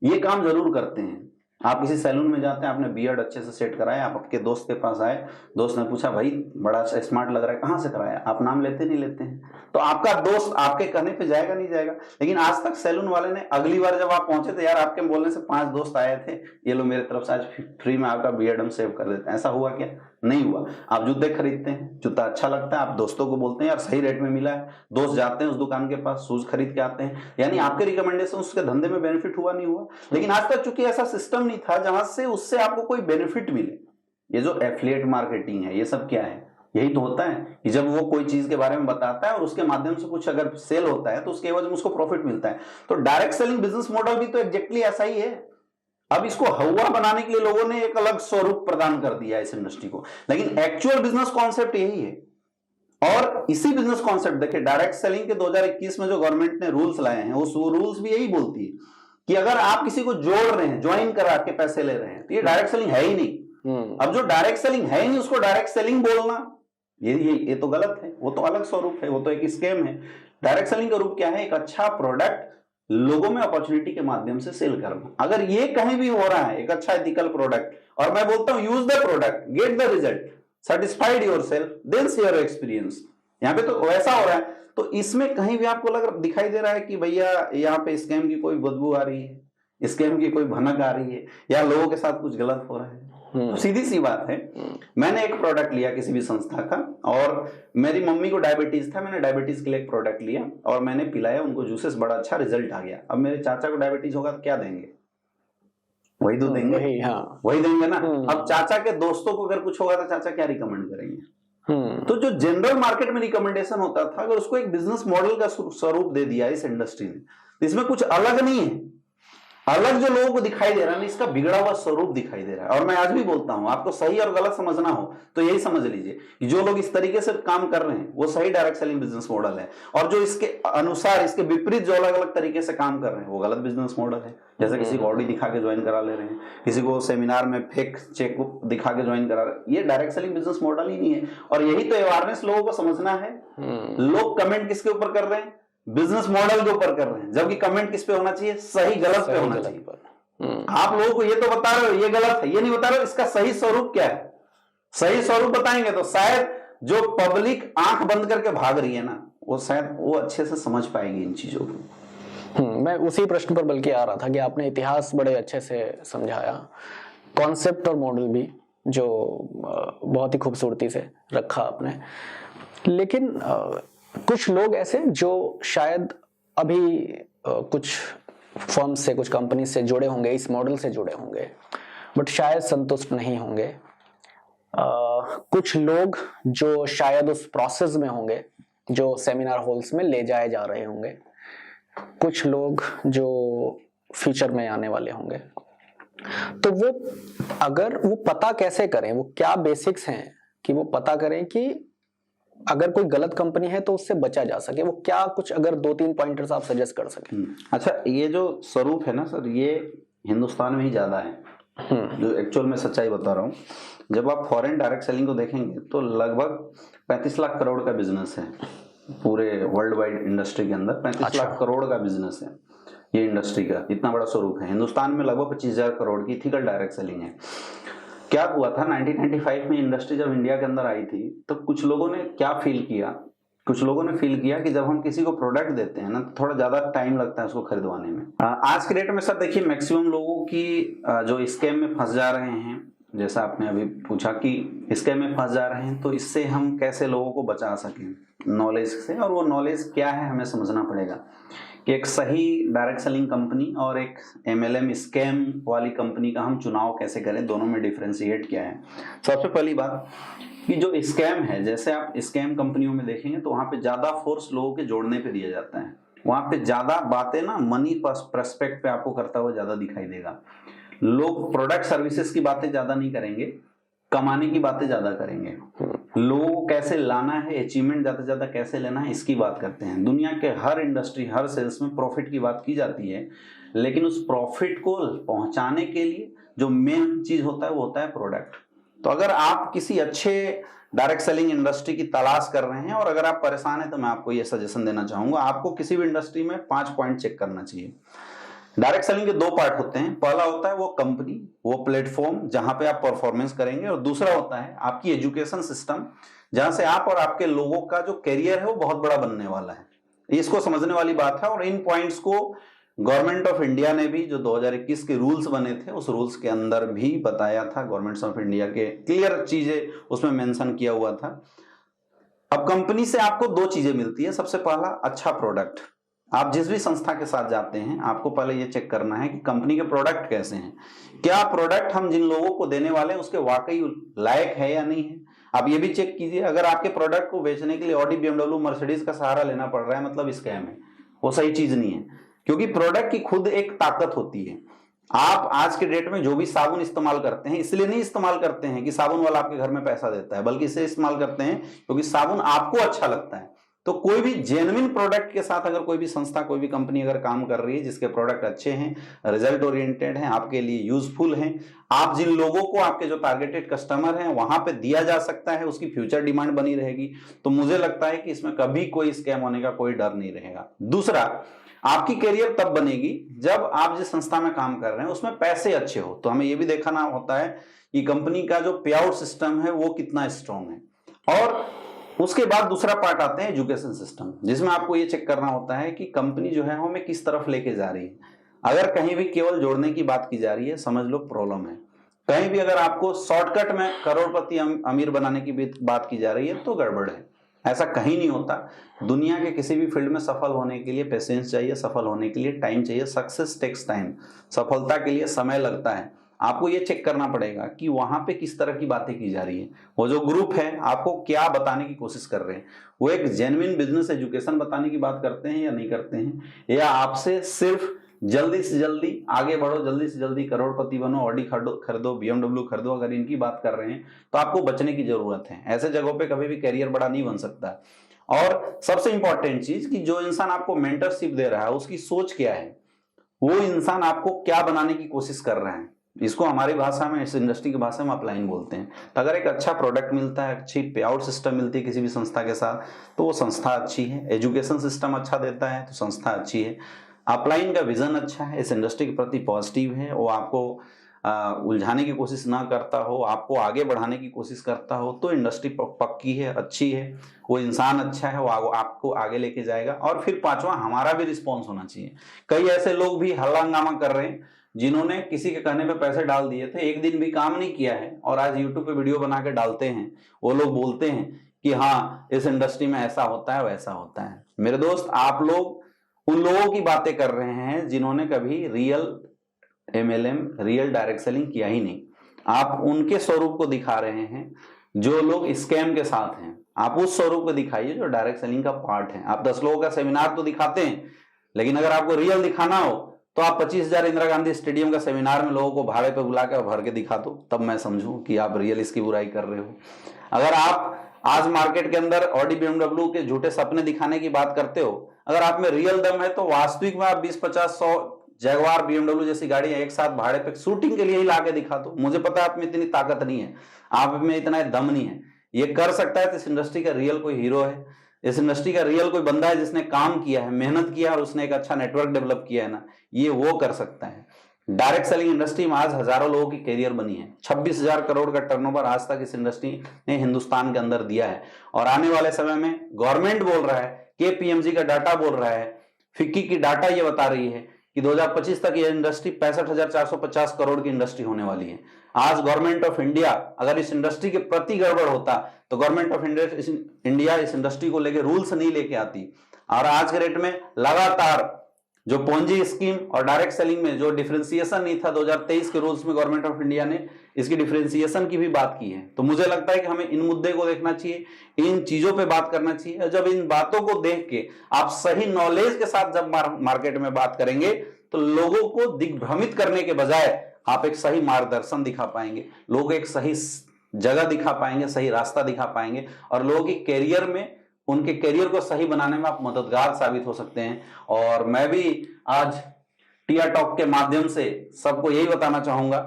ये काम जरूर करते हैं। आप किसी सैलून में जाते हैं, आपने बियर्ड अच्छे से सेट कराया, आप आपके दोस्त के पास आए, दोस्त ने पूछा भाई बड़ा स्मार्ट लग रहा है, कहाँ से कराया? आप नाम लेते नहीं लेते हैं, तो आपका दोस्त आपके कहने पे जाएगा नहीं जाएगा। लेकिन आज तक सैलून वाले ने अगली बार जब आप पहुंचे तो यार आपके बोलने से 5 दोस्त आए थे, ये लो मेरे तरफ से आज फ्री में आपका बियर्ड हम सेव कर देते हैं। ऐसा हुआ क्या? नहीं हुआ। आप जूते खरीदते हैं, जूता अच्छा लगता है, आप दोस्तों को बोलते हैं यार सही रेट में मिला है, दोस्त जाते हैं उस दुकान के पास, शूज खरीद के आते हैं, यानी आपके रिकमेंडेशन उसके धंधे में बेनिफिट हुआ नहीं हुआ। लेकिन आज तक चूंकि ऐसा सिस्टम नहीं था जहां से उससे आपको कोई बेनिफिट मिले। ये जो एफिलिएट मार्केटिंग है, ये सब क्या है? यही तो होता है कि जब वो कोई चीज के बारे में बताता है और उसके माध्यम से कुछ अगर सेल होता है तो उसके एवज में उसको प्रॉफिट मिलता है। तो डायरेक्ट सेलिंग बिजनेस मॉडल भी तो एग्जैक्टली ऐसा ही है। अब इसको हवा बनाने के लिए लोगों ने एक अलग स्वरूप प्रदान कर दिया इस इंडस्ट्री को, लेकिन एक्चुअल बिजनेस कॉन्सेप्ट यही है। और इसी बिजनेस कॉन्सेप्ट देखिए, डायरेक्ट सेलिंग के 2021 में जो गवर्नमेंट ने रूल्स लाए हैं, उस रूल्स भी यही बोलती है कि अगर आप किसी को जोड़ रहे हैं, ज्वाइन करा के पैसे ले रहे हैं, तो ये डायरेक्ट सेलिंग है ही नहीं। अब जो डायरेक्ट सेलिंग है ही नहीं उसको डायरेक्ट सेलिंग बोलना ये तो गलत है, वो तो अलग स्वरूप है, वो तो एक स्कैम है। डायरेक्ट सेलिंग का रूप क्या है? एक अच्छा प्रोडक्ट लोगों में अपॉर्चुनिटी के माध्यम से सेल करना। अगर ये कहीं भी हो रहा है, एक अच्छा एथिकल प्रोडक्ट, और मैं बोलता हूं use the product, get the result, satisfied yourself, then share experience. यहाँ पे तो वैसा हो रहा है। तो इसमें कहीं भी आपको लग दिखाई दे रहा है कि भैया यहाँ पे स्कैम की कोई बदबू आ रही है, स्कैम की कोई भनक आ रही है, या लोगों के साथ कुछ गलत हो रहा है? तो सीधी सी बात है, मैंने एक प्रोडक्ट लिया किसी भी संस्था का, और मेरी मम्मी को डायबिटीज था, मैंने डायबिटीज के लिए एक प्रोडक्ट लिया और मैंने पिलाया उनको जूसेस, बड़ा अच्छा रिजल्ट आ गया। अब मेरे चाचा को डायबिटीज होगा तो क्या देंगे? वही दूध देंगे, वही देंगे ना। अब चाचा के दोस्तों को अगर कुछ होगा तो चाचा क्या रिकमेंड करेंगे? तो जो जनरल मार्केट में रिकमेंडेशन होता था, अगर उसको एक बिजनेस मॉडल का स्वरूप दे दिया इस इंडस्ट्री ने, तो इसमें कुछ अलग नहीं है। अलग जो लोगों को दिखाई दे रहा है ना, इसका बिगड़ा हुआ स्वरूप दिखाई दे रहा है। और मैं आज भी बोलता हूं, आपको सही और गलत समझना हो तो यही समझ लीजिए कि जो लोग इस तरीके से काम कर रहे हैं वो सही डायरेक्ट सेलिंग बिजनेस मॉडल है, और जो इसके अनुसार, इसके विपरीत जो अलग अलग तरीके से काम कर रहे हैं वो गलत बिजनेस मॉडल है। जैसे किसी को ऑडी दिखा के ज्वाइन करा ले रहे हैं, किसी को सेमिनार में फेक चेक दिखा के ज्वाइन करा रहे हैं, ये डायरेक्ट सेलिंग बिजनेस मॉडल ही नहीं है। और यही तो अवेयरनेस लोगों को समझना है। लोग कमेंट किसके ऊपर कर रहे हैं? बिजनेस मॉडल के ऊपर कर रहे हैं, जबकि कमेंट किस पे होना चाहिए? सही गलत पे होना चाहिए। आप लोगों को ये तो बता रहे हो ये गलत है, ये नहीं बता रहे हो इसका सही स्वरूप क्या है। सही स्वरूप बताएंगे तो शायद जो पब्लिक आंख बंद करके भाग रही है ना, वो शायद वो अच्छे से समझ पाएगी इन चीजों को। मैं उसी प्रश्न पर बल्कि आ रहा था कि आपने इतिहास बड़े अच्छे से समझाया, कॉन्सेप्ट और मॉडल भी जो बहुत ही खूबसूरती से रखा आपने। लेकिन कुछ लोग ऐसे जो शायद अभी कुछ फर्म से, कुछ कंपनी से जुड़े होंगे, इस मॉडल से जुड़े होंगे, बट शायद संतुष्ट नहीं होंगे। कुछ लोग जो शायद उस प्रोसेस में होंगे जो सेमिनार हॉल्स में ले जाए जा रहे होंगे, कुछ लोग जो फ्यूचर में आने वाले होंगे। तो वो अगर वो पता कैसे करें, वो क्या बेसिक्स हैं कि वो पता करें कि अगर कोई गलत कंपनी है तो उससे बचा जा सके, वो क्या कुछ अगर 2-3 पॉइंटर्स आप सजेस्ट कर सकें? अच्छा, ये जो स्वरूप है ना सर, ये हिंदुस्तान में ही ज्यादा है। जो एक्चुअल में सच्चाई बता रहा हूँ, जब आप फॉरेन डायरेक्ट सेलिंग को देखेंगे तो लगभग 35 लाख करोड़ का बिजनेस है पूरे वर्ल्ड वाइड इंडस्ट्री के अंदर। 35 लाख करोड़ का बिजनेस है ये इंडस्ट्री का, इतना बड़ा स्वरूप है। हिंदुस्तान में लगभग 25,000 करोड़ की इथिकल डायरेक्ट सेलिंग है। क्या हुआ था 1995 में इंडस्ट्री जब इंडिया के अंदर आई थी तो कुछ लोगों ने क्या फील किया, कुछ लोगों ने फील किया कि जब हम किसी को प्रोडक्ट देते हैं ना तो थोड़ा ज्यादा टाइम लगता है उसको खरीदवाने में। आज के डेट में सर देखिए, मैक्सिमम लोगों की जो स्कैम में फंस जा रहे हैं, जैसा आपने अभी पूछा कि स्कैम में फंस जा रहे हैं, तो इससे हम कैसे लोगों को बचा सकें नॉलेज से। और वो नॉलेज क्या है हमें समझना पड़ेगा कि एक सही डायरेक्ट सेलिंग कंपनी और एक MLM स्कैम वाली कंपनी का हम चुनाव कैसे करें, दोनों में डिफरेंशिएट क्या है। सबसे पहली बात कि जो स्कैम है, जैसे आप स्कैम कंपनियों में देखेंगे तो वहां पे ज्यादा फोर्स लोगों के जोड़ने पे दिया जाता है। वहां पे ज्यादा बातें ना मनी पर्सपेक्ट पे आपको करता हुआ ज्यादा दिखाई देगा। लोग प्रोडक्ट सर्विसेज की बातें ज्यादा नहीं करेंगे, कमाने की बातें ज्यादा करेंगे। लोगों को कैसे लाना है, अचीवमेंट ज्यादा से ज्यादा कैसे लेना है, इसकी बात करते हैं। दुनिया के हर इंडस्ट्री, हर सेल्स में प्रॉफिट की बात की जाती है, लेकिन उस प्रॉफिट को पहुंचाने के लिए जो मेन चीज होता है वो होता है प्रोडक्ट। तो अगर आप किसी अच्छे डायरेक्ट सेलिंग इंडस्ट्री की तलाश कर रहे हैं और अगर आप परेशान हैं तो मैं आपको ये सजेशन देना चाहूंगा, आपको किसी भी इंडस्ट्री में 5 पॉइंट चेक करना चाहिए। डायरेक्ट सेलिंग के 2 पार्ट होते हैं। पहला होता है वो कंपनी, वो प्लेटफॉर्म जहां पे आप परफॉर्मेंस करेंगे, और दूसरा होता है आपकी एजुकेशन सिस्टम, जहां से आप और आपके लोगों का जो करियर है वो बहुत बड़ा बनने वाला है। इसको समझने वाली बात है। और इन पॉइंट्स को गवर्नमेंट ऑफ इंडिया ने भी, जो 2021 के रूल्स बने थे, उस रूल्स के अंदर भी बताया था। गवर्नमेंट ऑफ इंडिया के क्लियर चीजें उसमें मेंशन किया हुआ था। अब कंपनी से आपको 2 चीजें मिलती है। सबसे पहला, अच्छा प्रोडक्ट। आप जिस भी संस्था के साथ जाते हैं आपको पहले ये चेक करना है कि कंपनी के प्रोडक्ट कैसे हैं, क्या प्रोडक्ट हम जिन लोगों को देने वाले हैं उसके वाकई लायक है या नहीं है। आप ये भी चेक कीजिए, अगर आपके प्रोडक्ट को बेचने के लिए ऑडी, BMW, मर्सिडीज का सहारा लेना पड़ रहा है, मतलब स्कैम है, वो सही चीज नहीं है। क्योंकि प्रोडक्ट की खुद एक ताकत होती है। आप आज के डेट में जो भी साबुन इस्तेमाल करते हैं, इसलिए नहीं इस्तेमाल करते हैं कि साबुन वाला आपके घर में पैसा देता है, बल्कि इसे इस्तेमाल करते हैं क्योंकि साबुन आपको अच्छा लगता है। तो कोई भी जेन्युइन प्रोडक्ट के साथ अगर कोई भी संस्था, कोई भी कंपनी अगर काम कर रही है जिसके प्रोडक्ट अच्छे हैं, रिजल्ट ओरिएंटेड हैं, आपके लिए यूजफुल हैं, आप जिन लोगों को, आपके जो टारगेटेड कस्टमर हैं वहां पे दिया जा सकता है, उसकी फ्यूचर डिमांड बनी रहेगी, तो मुझे लगता है कि इसमें कभी कोई स्कैम होने का कोई डर नहीं रहेगा। दूसरा, आपकी करियर तब बनेगी जब आप जिस संस्था में काम कर रहे हैं उसमें पैसे अच्छे हो। तो हमें यह भी देखना होता है कि कंपनी का जो पे आउट सिस्टम है वो कितना स्ट्रांग है। और उसके बाद दूसरा पार्ट आता है एजुकेशन सिस्टम, जिसमें आपको ये चेक करना होता है कि कंपनी जो है हमें किस तरफ लेके जा रही है। अगर कहीं भी केवल जोड़ने की बात की जा रही है, समझ लो प्रॉब्लम है। कहीं भी अगर आपको शॉर्टकट में करोड़पति अमीर बनाने की बात की जा रही है तो गड़बड़ है। ऐसा कहीं नहीं होता। दुनिया के किसी भी फील्ड में सफल होने के लिए पेशेंस चाहिए, सफल होने के लिए टाइम चाहिए। सक्सेस टेक्स टाइम, सफलता के लिए समय लगता है। आपको ये चेक करना पड़ेगा कि वहां पे किस तरह की बातें की जा रही है, वो जो ग्रुप है आपको क्या बताने की कोशिश कर रहे हैं, वो एक जेन्युइन बिजनेस एजुकेशन बताने की बात करते हैं या नहीं करते हैं, या आपसे सिर्फ जल्दी से जल्दी आगे बढ़ो, जल्दी से जल्दी करोड़पति बनो, ऑडी खरीदो, BMW खरीदो, अगर इनकी बात कर रहे हैं तो आपको बचने की जरूरत है। ऐसे जगहों पे कभी भी करियर बड़ा नहीं बन सकता। और सबसे इंपॉर्टेंट चीज कि जो इंसान आपको मेंटरशिप दे रहा है उसकी सोच क्या है, वो इंसान आपको क्या बनाने की कोशिश कर रहा है। इसको हमारी भाषा में, इस इंडस्ट्री की भाषा में अपलाइन बोलते हैं। तो अगर एक अच्छा प्रोडक्ट मिलता है, अच्छी पे आउट सिस्टम मिलती है किसी भी संस्था के साथ, तो वो संस्था अच्छी है। एजुकेशन सिस्टम अच्छा देता है तो संस्था अच्छी है। अपलाइन का विजन अच्छा है, इस इंडस्ट्री के प्रति पॉजिटिव है, वो आपको उलझाने की कोशिश ना करता हो, आपको आगे बढ़ाने की कोशिश करता हो, तो इंडस्ट्री पक्की है, अच्छी है। वो इंसान अच्छा है, वो आपको आगे लेके जाएगा। और फिर पांचवा, हमारा भी रिस्पॉन्स होना चाहिए। कई ऐसे लोग भी हल्ला हंगामा कर रहे हैं जिन्होंने किसी के कहने पे पैसे डाल दिए थे, एक दिन भी काम नहीं किया है, और आज यूट्यूब पे वीडियो बना के डालते हैं। वो लोग बोलते हैं कि हाँ इस इंडस्ट्री में ऐसा होता है, वैसा होता है। मेरे दोस्त, आप लोग उन लोगों की बातें कर रहे हैं जिन्होंने कभी real MLM, real direct selling किया ही नहीं। आप उनके स्वरूप को दिखा रहे हैं जो लोग स्कैम के साथ हैं। आप उस स्वरूप को दिखाइए जो डायरेक्ट सेलिंग का पार्ट है। आप 10 लोगों का सेमिनार तो दिखाते हैं, लेकिन अगर आपको रियल दिखाना हो तो आप 25,000 इंदिरा गांधी स्टेडियम का सेमिनार में लोगों को भाड़े पे बुला कर भर के दिखा दो, तब मैं समझूं कि आप रियल इसकी बुराई कर रहे हो। अगर आप आज मार्केट के अंदर ऑडी BMW के झूठे सपने दिखाने की बात करते हो, अगर आप में रियल दम है तो वास्तविक में आप 20, 50, 100 जगवार BMW जैसी गाड़ियां एक साथ भाड़े पे शूटिंग के लिए ही लाके दिखा दो। मुझे पता है आप में इतनी ताकत नहीं है, आप में इतना दम नहीं है। ये कर सकता है तो इस इंडस्ट्री का रियल कोई हीरो है, इस इंडस्ट्री का रियल कोई बंदा है जिसने काम किया है, मेहनत किया है और उसने एक अच्छा नेटवर्क डेवलप किया है ना, ये वो कर सकता है। डायरेक्ट सेलिंग इंडस्ट्री में आज हजारों लोगों की करियर बनी है। 26,000 करोड़ का टर्नओवर आज तक इस इंडस्ट्री ने हिंदुस्तान के अंदर दिया है। और आने वाले समय में गवर्नमेंट बोल रहा है, KPMG का डाटा बोल रहा है, फिक्की की डाटा ये बता रही है कि 2025 तक ये इंडस्ट्री 65,450 करोड़ की इंडस्ट्री होने वाली है। आज गवर्नमेंट ऑफ इंडिया अगर इस इंडस्ट्री के प्रति गड़बड़ होता तो गवर्नमेंट ऑफ इंडिया इस इंडस्ट्री को लेके रूल्स नहीं लेके आती। और आज के रेट में लगातार जो पोंजी स्कीम और डायरेक्ट सेलिंग में जो डिफरेंशिएशन नहीं था 2023 के रूल्स में, गवर्नमेंट ऑफ इंडिया ने इसकी डिफरेंशिएशन की भी बात की है। तो मुझे लगता है कि हमें इन मुद्दे को देखना चाहिए, इन चीजों पे बात करना चाहिए। और जब इन बातों को देख के आप सही नॉलेज के साथ जब मार्केट में बात करेंगे तो लोगों को दिग्भ्रमित करने के बजाय आप एक सही मार्गदर्शन दिखा पाएंगे, लोग एक सही जगह दिखा पाएंगे, सही रास्ता दिखा पाएंगे, और लोगों के कैरियर में, उनके कैरियर को सही बनाने में आप मददगार साबित हो सकते हैं। और मैं भी आज टिया टॉक के माध्यम से सबको यही बताना चाहूंगा,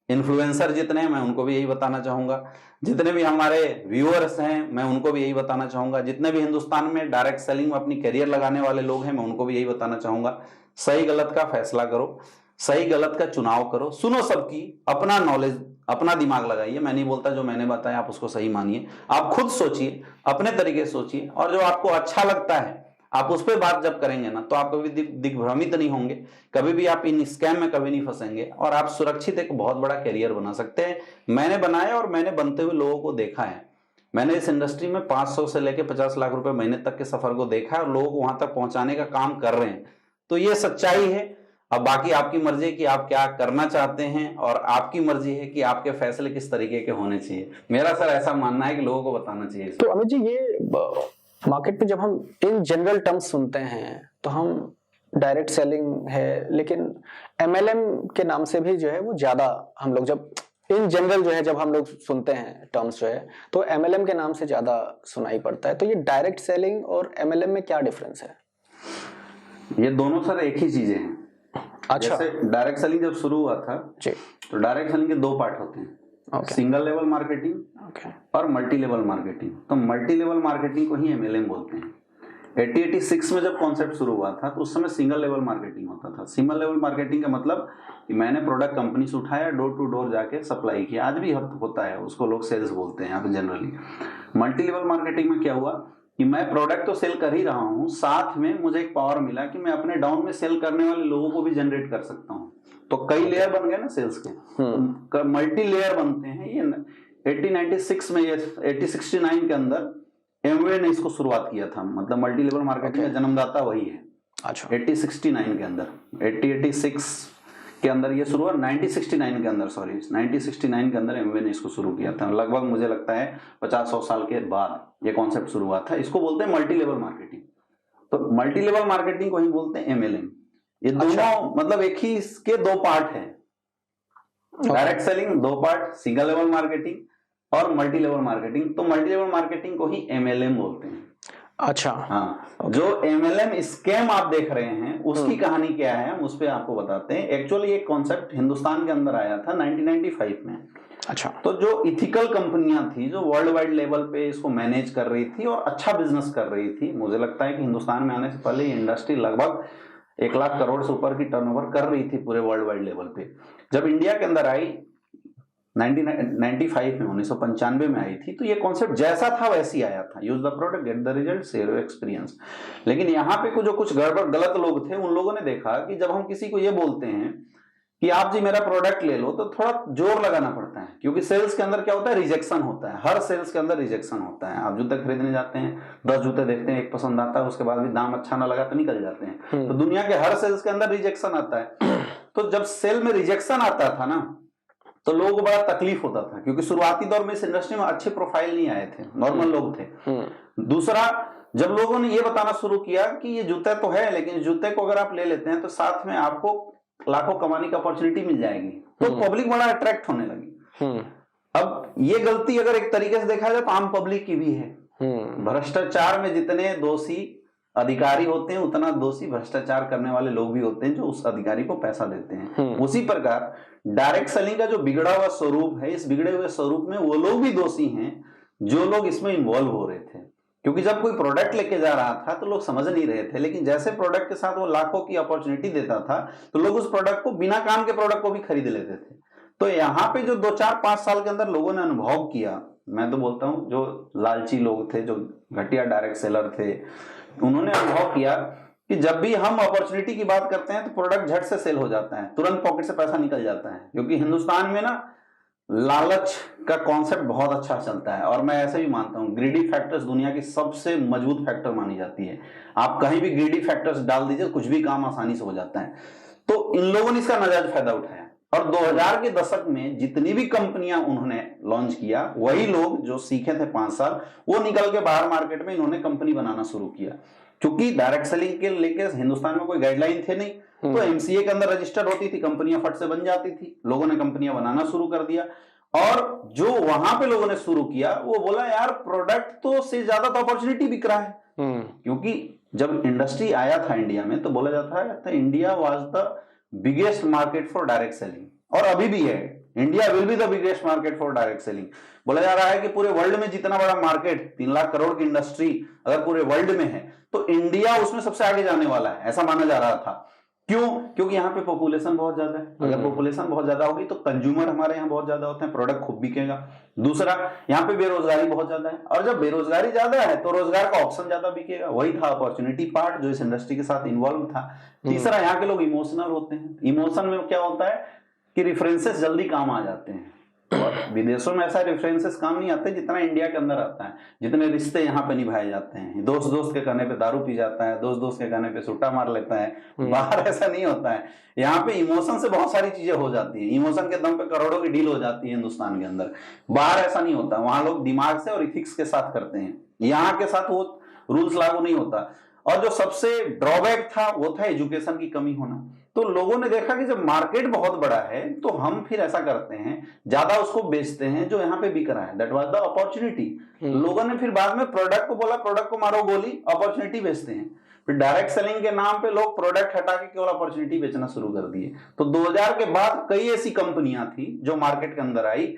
इन्फ्लुएंसर जितने हैं मैं उनको भी यही बताना चाहूंगा, जितने भी हमारे व्यूअर्स हैं मैं उनको भी यही बताना चाहूंगा, जितने भी हिंदुस्तान में डायरेक्ट सेलिंग में अपनी करियर लगाने वाले लोग हैं मैं उनको भी यही बताना चाहूंगा, सही गलत का फैसला करो, सही गलत का चुनाव करो, सुनो सबकी, अपना नॉलेज, अपना दिमाग लगाइए। मैं नहीं बोलता जो मैंने बताया आप उसको सही मानिए, आप खुद सोचिए, अपने तरीके से सोचिए, और जो आपको अच्छा लगता है आप उस पर बात जब करेंगे ना तो आप कभी दिग्भ्रमित नहीं होंगे, कभी भी आप इन स्कैम में कभी नहीं फंसेंगे, और आप सुरक्षित एक बहुत बड़ा करियर बना सकते हैं। मैंने बनाया और मैंने बनते हुए लोगों को देखा है। मैंने इस इंडस्ट्री में 500 से लेकर 50 लाख रुपए महीने तक के सफर को देखा है और लोगों को वहां तक पहुंचाने का काम कर रहे हैं। तो ये सच्चाई है। अब बाकी आपकी मर्जी है कि आप क्या करना चाहते हैं, और आपकी मर्जी है कि आपके फैसले किस तरीके के होने चाहिए। मेरा सर ऐसा मानना है कि लोगों को बताना चाहिए। तो अमित जी, ये मार्केट पे जब हम इन जनरल टर्म्स सुनते हैं तो हम डायरेक्ट सेलिंग है, लेकिन MLM के नाम से भी जो है वो ज्यादा हम लोग जब इन जनरल जो है जब हम लोग सुनते हैं टर्म्स जो है तो MLM के नाम से ज्यादा सुनाई पड़ता है। तो ये डायरेक्ट सेलिंग और MLM में क्या डिफरेंस है? ये दोनों सर एक ही चीजें हैं। अच्छा, जैसे डायरेक्ट सेलिंग जब शुरू हुआ था जी, तो डायरेक्ट सेलिंग के 2 पार्ट होते हैं, सिंगल लेवल मार्केटिंग और मल्टी लेवल मार्केटिंग। तो मल्टी लेवल मार्केटिंग को ही MLM बोलते हैं। 86 में जब कॉन्सेप्ट शुरू हुआ था तो उस समय सिंगल लेवल मार्केटिंग होता था। सिंगल लेवल मार्केटिंग का मतलब कि मैंने प्रोडक्ट कंपनी से उठाया, डोर टू डोर जाके सप्लाई किया, आज भी होता है, उसको लोग सेल्स बोलते हैं यहाँ पे जनरली। मल्टी लेवल मार्केटिंग में क्या हुआ कि मैं प्रोडक्ट तो सेल कर ही रहा हूँ, साथ में मुझे एक पावर मिला कि मैं अपने डाउन में सेल करने वाले लोगों को भी जनरेट कर सकता हूँ। तो कई लेयर बन गए ना सेल्स के, तो मल्टी लेयर बनते हैं। ये 1896 में, ये 1869 के अंदर एमवे ने इसको शुरुआत किया था, मतलब मल्टी लेवल मार्केटिंग का जन्मदाता वही है। अच्छा, 1869 के अंदर, 1886 के अंदर ये शुरू हुआ, 1969 के अंदर, सॉरी 1969 के अंदर एमवे ने इसको शुरू किया था। लगभग मुझे लगता है 50-100 साल के बाद ये कॉन्सेप्ट शुरू हुआ था। इसको बोलते हैं मल्टी लेवल मार्केटिंग। तो मल्टी लेवल मार्केटिंग को ही बोलते हैं MLM। ये दोनों मतलब एक ही इसके दो पार्ट हैं। डायरेक्ट सेलिंग दो पार्ट, सिंगल लेवल मार्केटिंग और मल्टी लेवल मार्केटिंग। तो मल्टी लेवल मार्केटिंग को ही MLM बोलते हैं। अच्छा, हाँ, जो MLM स्कैम आप देख रहे हैं उसकी कहानी क्या है, हम उस पर आपको बताते हैं। एक्चुअली ये कॉन्सेप्ट हिंदुस्तान के अंदर आया था 1995 में। अच्छा, तो जो इथिकल कंपनियां थी जो वर्ल्ड वाइड लेवल पे इसको मैनेज कर रही थी और अच्छा बिजनेस कर रही थी, मुझे लगता है कि हिंदुस्तान में आने से पहले ये इंडस्ट्री लगभग 1 लाख करोड़ से ऊपर की टर्नओवर कर रही थी पूरे वर्ल्ड वाइड लेवल पे। जब इंडिया के अंदर आई 1995 में, 1995 में आई थी, तो ये कॉन्सेप्ट जैसा था वैसी आया था, use the product get the result share your experience. लेकिन यहाँ पे जो कुछ गड़बड़ गलत लोग थे, उन लोगों ने देखा कि जब हम किसी को ये बोलते हैं कि आप जी मेरा प्रोडक्ट ले लो, तो थोड़ा जोर लगाना पड़ता है, क्योंकि सेल्स के अंदर क्या होता है, रिजेक्शन होता है। हर सेल्स के अंदर रिजेक्शन होता है। आप जूते खरीदने जाते हैं, 10 जूते देखते हैं, एक पसंद आता है, उसके बाद भी दाम अच्छा ना लगा तो निकल जाते हैं। तो दुनिया के हर सेल्स के अंदर रिजेक्शन आता है। तो जब सेल में रिजेक्शन आता था ना, तो लोगों को बड़ा तकलीफ होता था, क्योंकि शुरुआती दौर में इस इंडस्ट्री में अच्छे प्रोफाइल नहीं आए थे, नॉर्मल लोग थे। दूसरा, जब लोगों ने ये बताना शुरू किया कि ये जूते तो है, लेकिन जूते को अगर आप ले लेते हैं तो साथ में आपको लाखों कमाने की अपॉर्चुनिटी मिल जाएगी, तो पब्लिक बड़ा अट्रैक्ट होने लगी। अब ये गलती अगर एक तरीके से देखा जाए तो आम पब्लिक की भी है। भ्रष्टाचार में जितने दोषी अधिकारी होते हैं, उतना दोषी भ्रष्टाचार करने वाले लोग भी होते हैं जो उस अधिकारी को पैसा देते हैं। उसी प्रकार डायरेक्ट सेलिंग का जो बिगड़ा हुआ स्वरूप है, इस बिगड़े हुए स्वरूप में वो लोग भी दोषी हैं जो लोग इसमें इन्वॉल्व हो रहे थे। क्योंकि जब कोई प्रोडक्ट लेके जा रहा था तो लोग समझ नहीं रहे थे, लेकिन जैसे प्रोडक्ट के साथ वो लाखों की अपॉर्चुनिटी देता था, तो लोग उस प्रोडक्ट को, बिना काम के प्रोडक्ट को भी खरीद लेते थे। तो यहाँ पे जो 2, 4, 5 साल के अंदर लोगों ने अनुभव किया, मैं तो बोलता हूँ जो लालची लोग थे, जो घटिया डायरेक्ट सेलर थे, उन्होंने अनुभव किया कि जब भी हम अपॉर्चुनिटी की बात करते हैं तो प्रोडक्ट झट से सेल हो जाता है, तुरंत पॉकेट से पैसा निकल जाता है। क्योंकि हिंदुस्तान में ना लालच का कॉन्सेप्ट बहुत अच्छा चलता है, और मैं ऐसे भी मानता हूं ग्रीडी फैक्टर्स दुनिया की सबसे मजबूत फैक्टर मानी जाती है। आप कहीं भी ग्रीडी फैक्टर्स डाल दीजिए, कुछ भी काम आसानी से हो जाता है। तो इन लोगों ने इसका नाजायज फायदा उठाया, और 2000 के दशक में जितनी भी कंपनियां उन्होंने लॉन्च किया, वही लोग जो सीखे थे 5 साल, वो निकल के बाहर मार्केट में इन्होंने कंपनी बनाना शुरू किया। क्योंकि डायरेक्ट सेलिंग के लेके हिंदुस्तान में कोई गाइडलाइन थे नहीं, तो MCA के अंदर रजिस्टर होती थी, कंपनियां फट से बन जाती थी। लोगों ने कंपनियां बनाना शुरू कर दिया, और जो वहां पे लोगों ने शुरू किया वो बोला यार प्रोडक्ट तो से ज्यादा तो अपॉर्चुनिटी बिक रहा है। क्योंकि जब इंडस्ट्री आया था इंडिया में, तो बोला जाता है India was the biggest market for direct selling, और अभी भी है। India will be the biggest market for direct selling. बोला जा रहा है कि पूरे वर्ल्ड में जितना बड़ा मार्केट, 3 लाख करोड़ की इंडस्ट्री अगर पूरे वर्ल्ड में है, तो इंडिया उसमें सबसे आगे जाने वाला है, ऐसा माना जा रहा था। क्यों? क्योंकि यहाँ पे पॉपुलेशन बहुत ज्यादा है। अगर पॉपुलेशन बहुत ज्यादा होगी तो कंज्यूमर हमारे यहाँ बहुत ज्यादा होते हैं, प्रोडक्ट खूब बिकेगा। दूसरा, यहाँ पे बेरोजगारी बहुत ज्यादा है, और जब बेरोजगारी ज्यादा है तो रोजगार का ऑप्शन ज्यादा बिकेगा। वही था अपॉर्चुनिटी पार्ट जो इस इंडस्ट्री के साथ इन्वॉल्व था। तीसरा, यहाँ के लोग इमोशनल होते हैं। इमोशन में क्या होता है कि रेफरेंसेस जल्दी काम आ जाते हैं, और विदेशों में ऐसा रेफरेंसेस काम नहीं आते जितना इंडिया के अंदर आता है। जितने रिश्ते यहाँ पे निभाए जाते हैं, दोस्त दोस्त के कहने पे दारू पी जाता है, दोस्त दोस्त के कहने पे सुट्टा मार लेता है, बाहर ऐसा नहीं होता है। यहाँ पे इमोशन से बहुत सारी चीजें हो जाती है, इमोशन के दम पे करोड़ों की डील हो जाती है हिंदुस्तान के अंदर। बाहर ऐसा नहीं होता, वहां लोग दिमाग से और इथिक्स के साथ करते हैं, यहाँ के साथ वो रूल्स लागू नहीं होता। और जो सबसे ड्रॉबैक था वो था एजुकेशन की कमी होना। तो लोगों ने देखा कि जब मार्केट बहुत बड़ा है तो हम फिर ऐसा करते हैं, ज्यादा उसको बेचते हैं जो यहाँ पे बिक रहा है। That was the opportunity. लोगों ने फिर बाद में प्रोडक्ट को बोला, प्रोडक्ट को मारो गोली, अपॉर्चुनिटी बेचते हैं। फिर डायरेक्ट सेलिंग के नाम पे लोग प्रोडक्ट हटा के केवल अपॉर्चुनिटी बेचना शुरू कर दिए। तो 2000 के बाद कई ऐसी कंपनियां थी जो मार्केट के अंदर आई,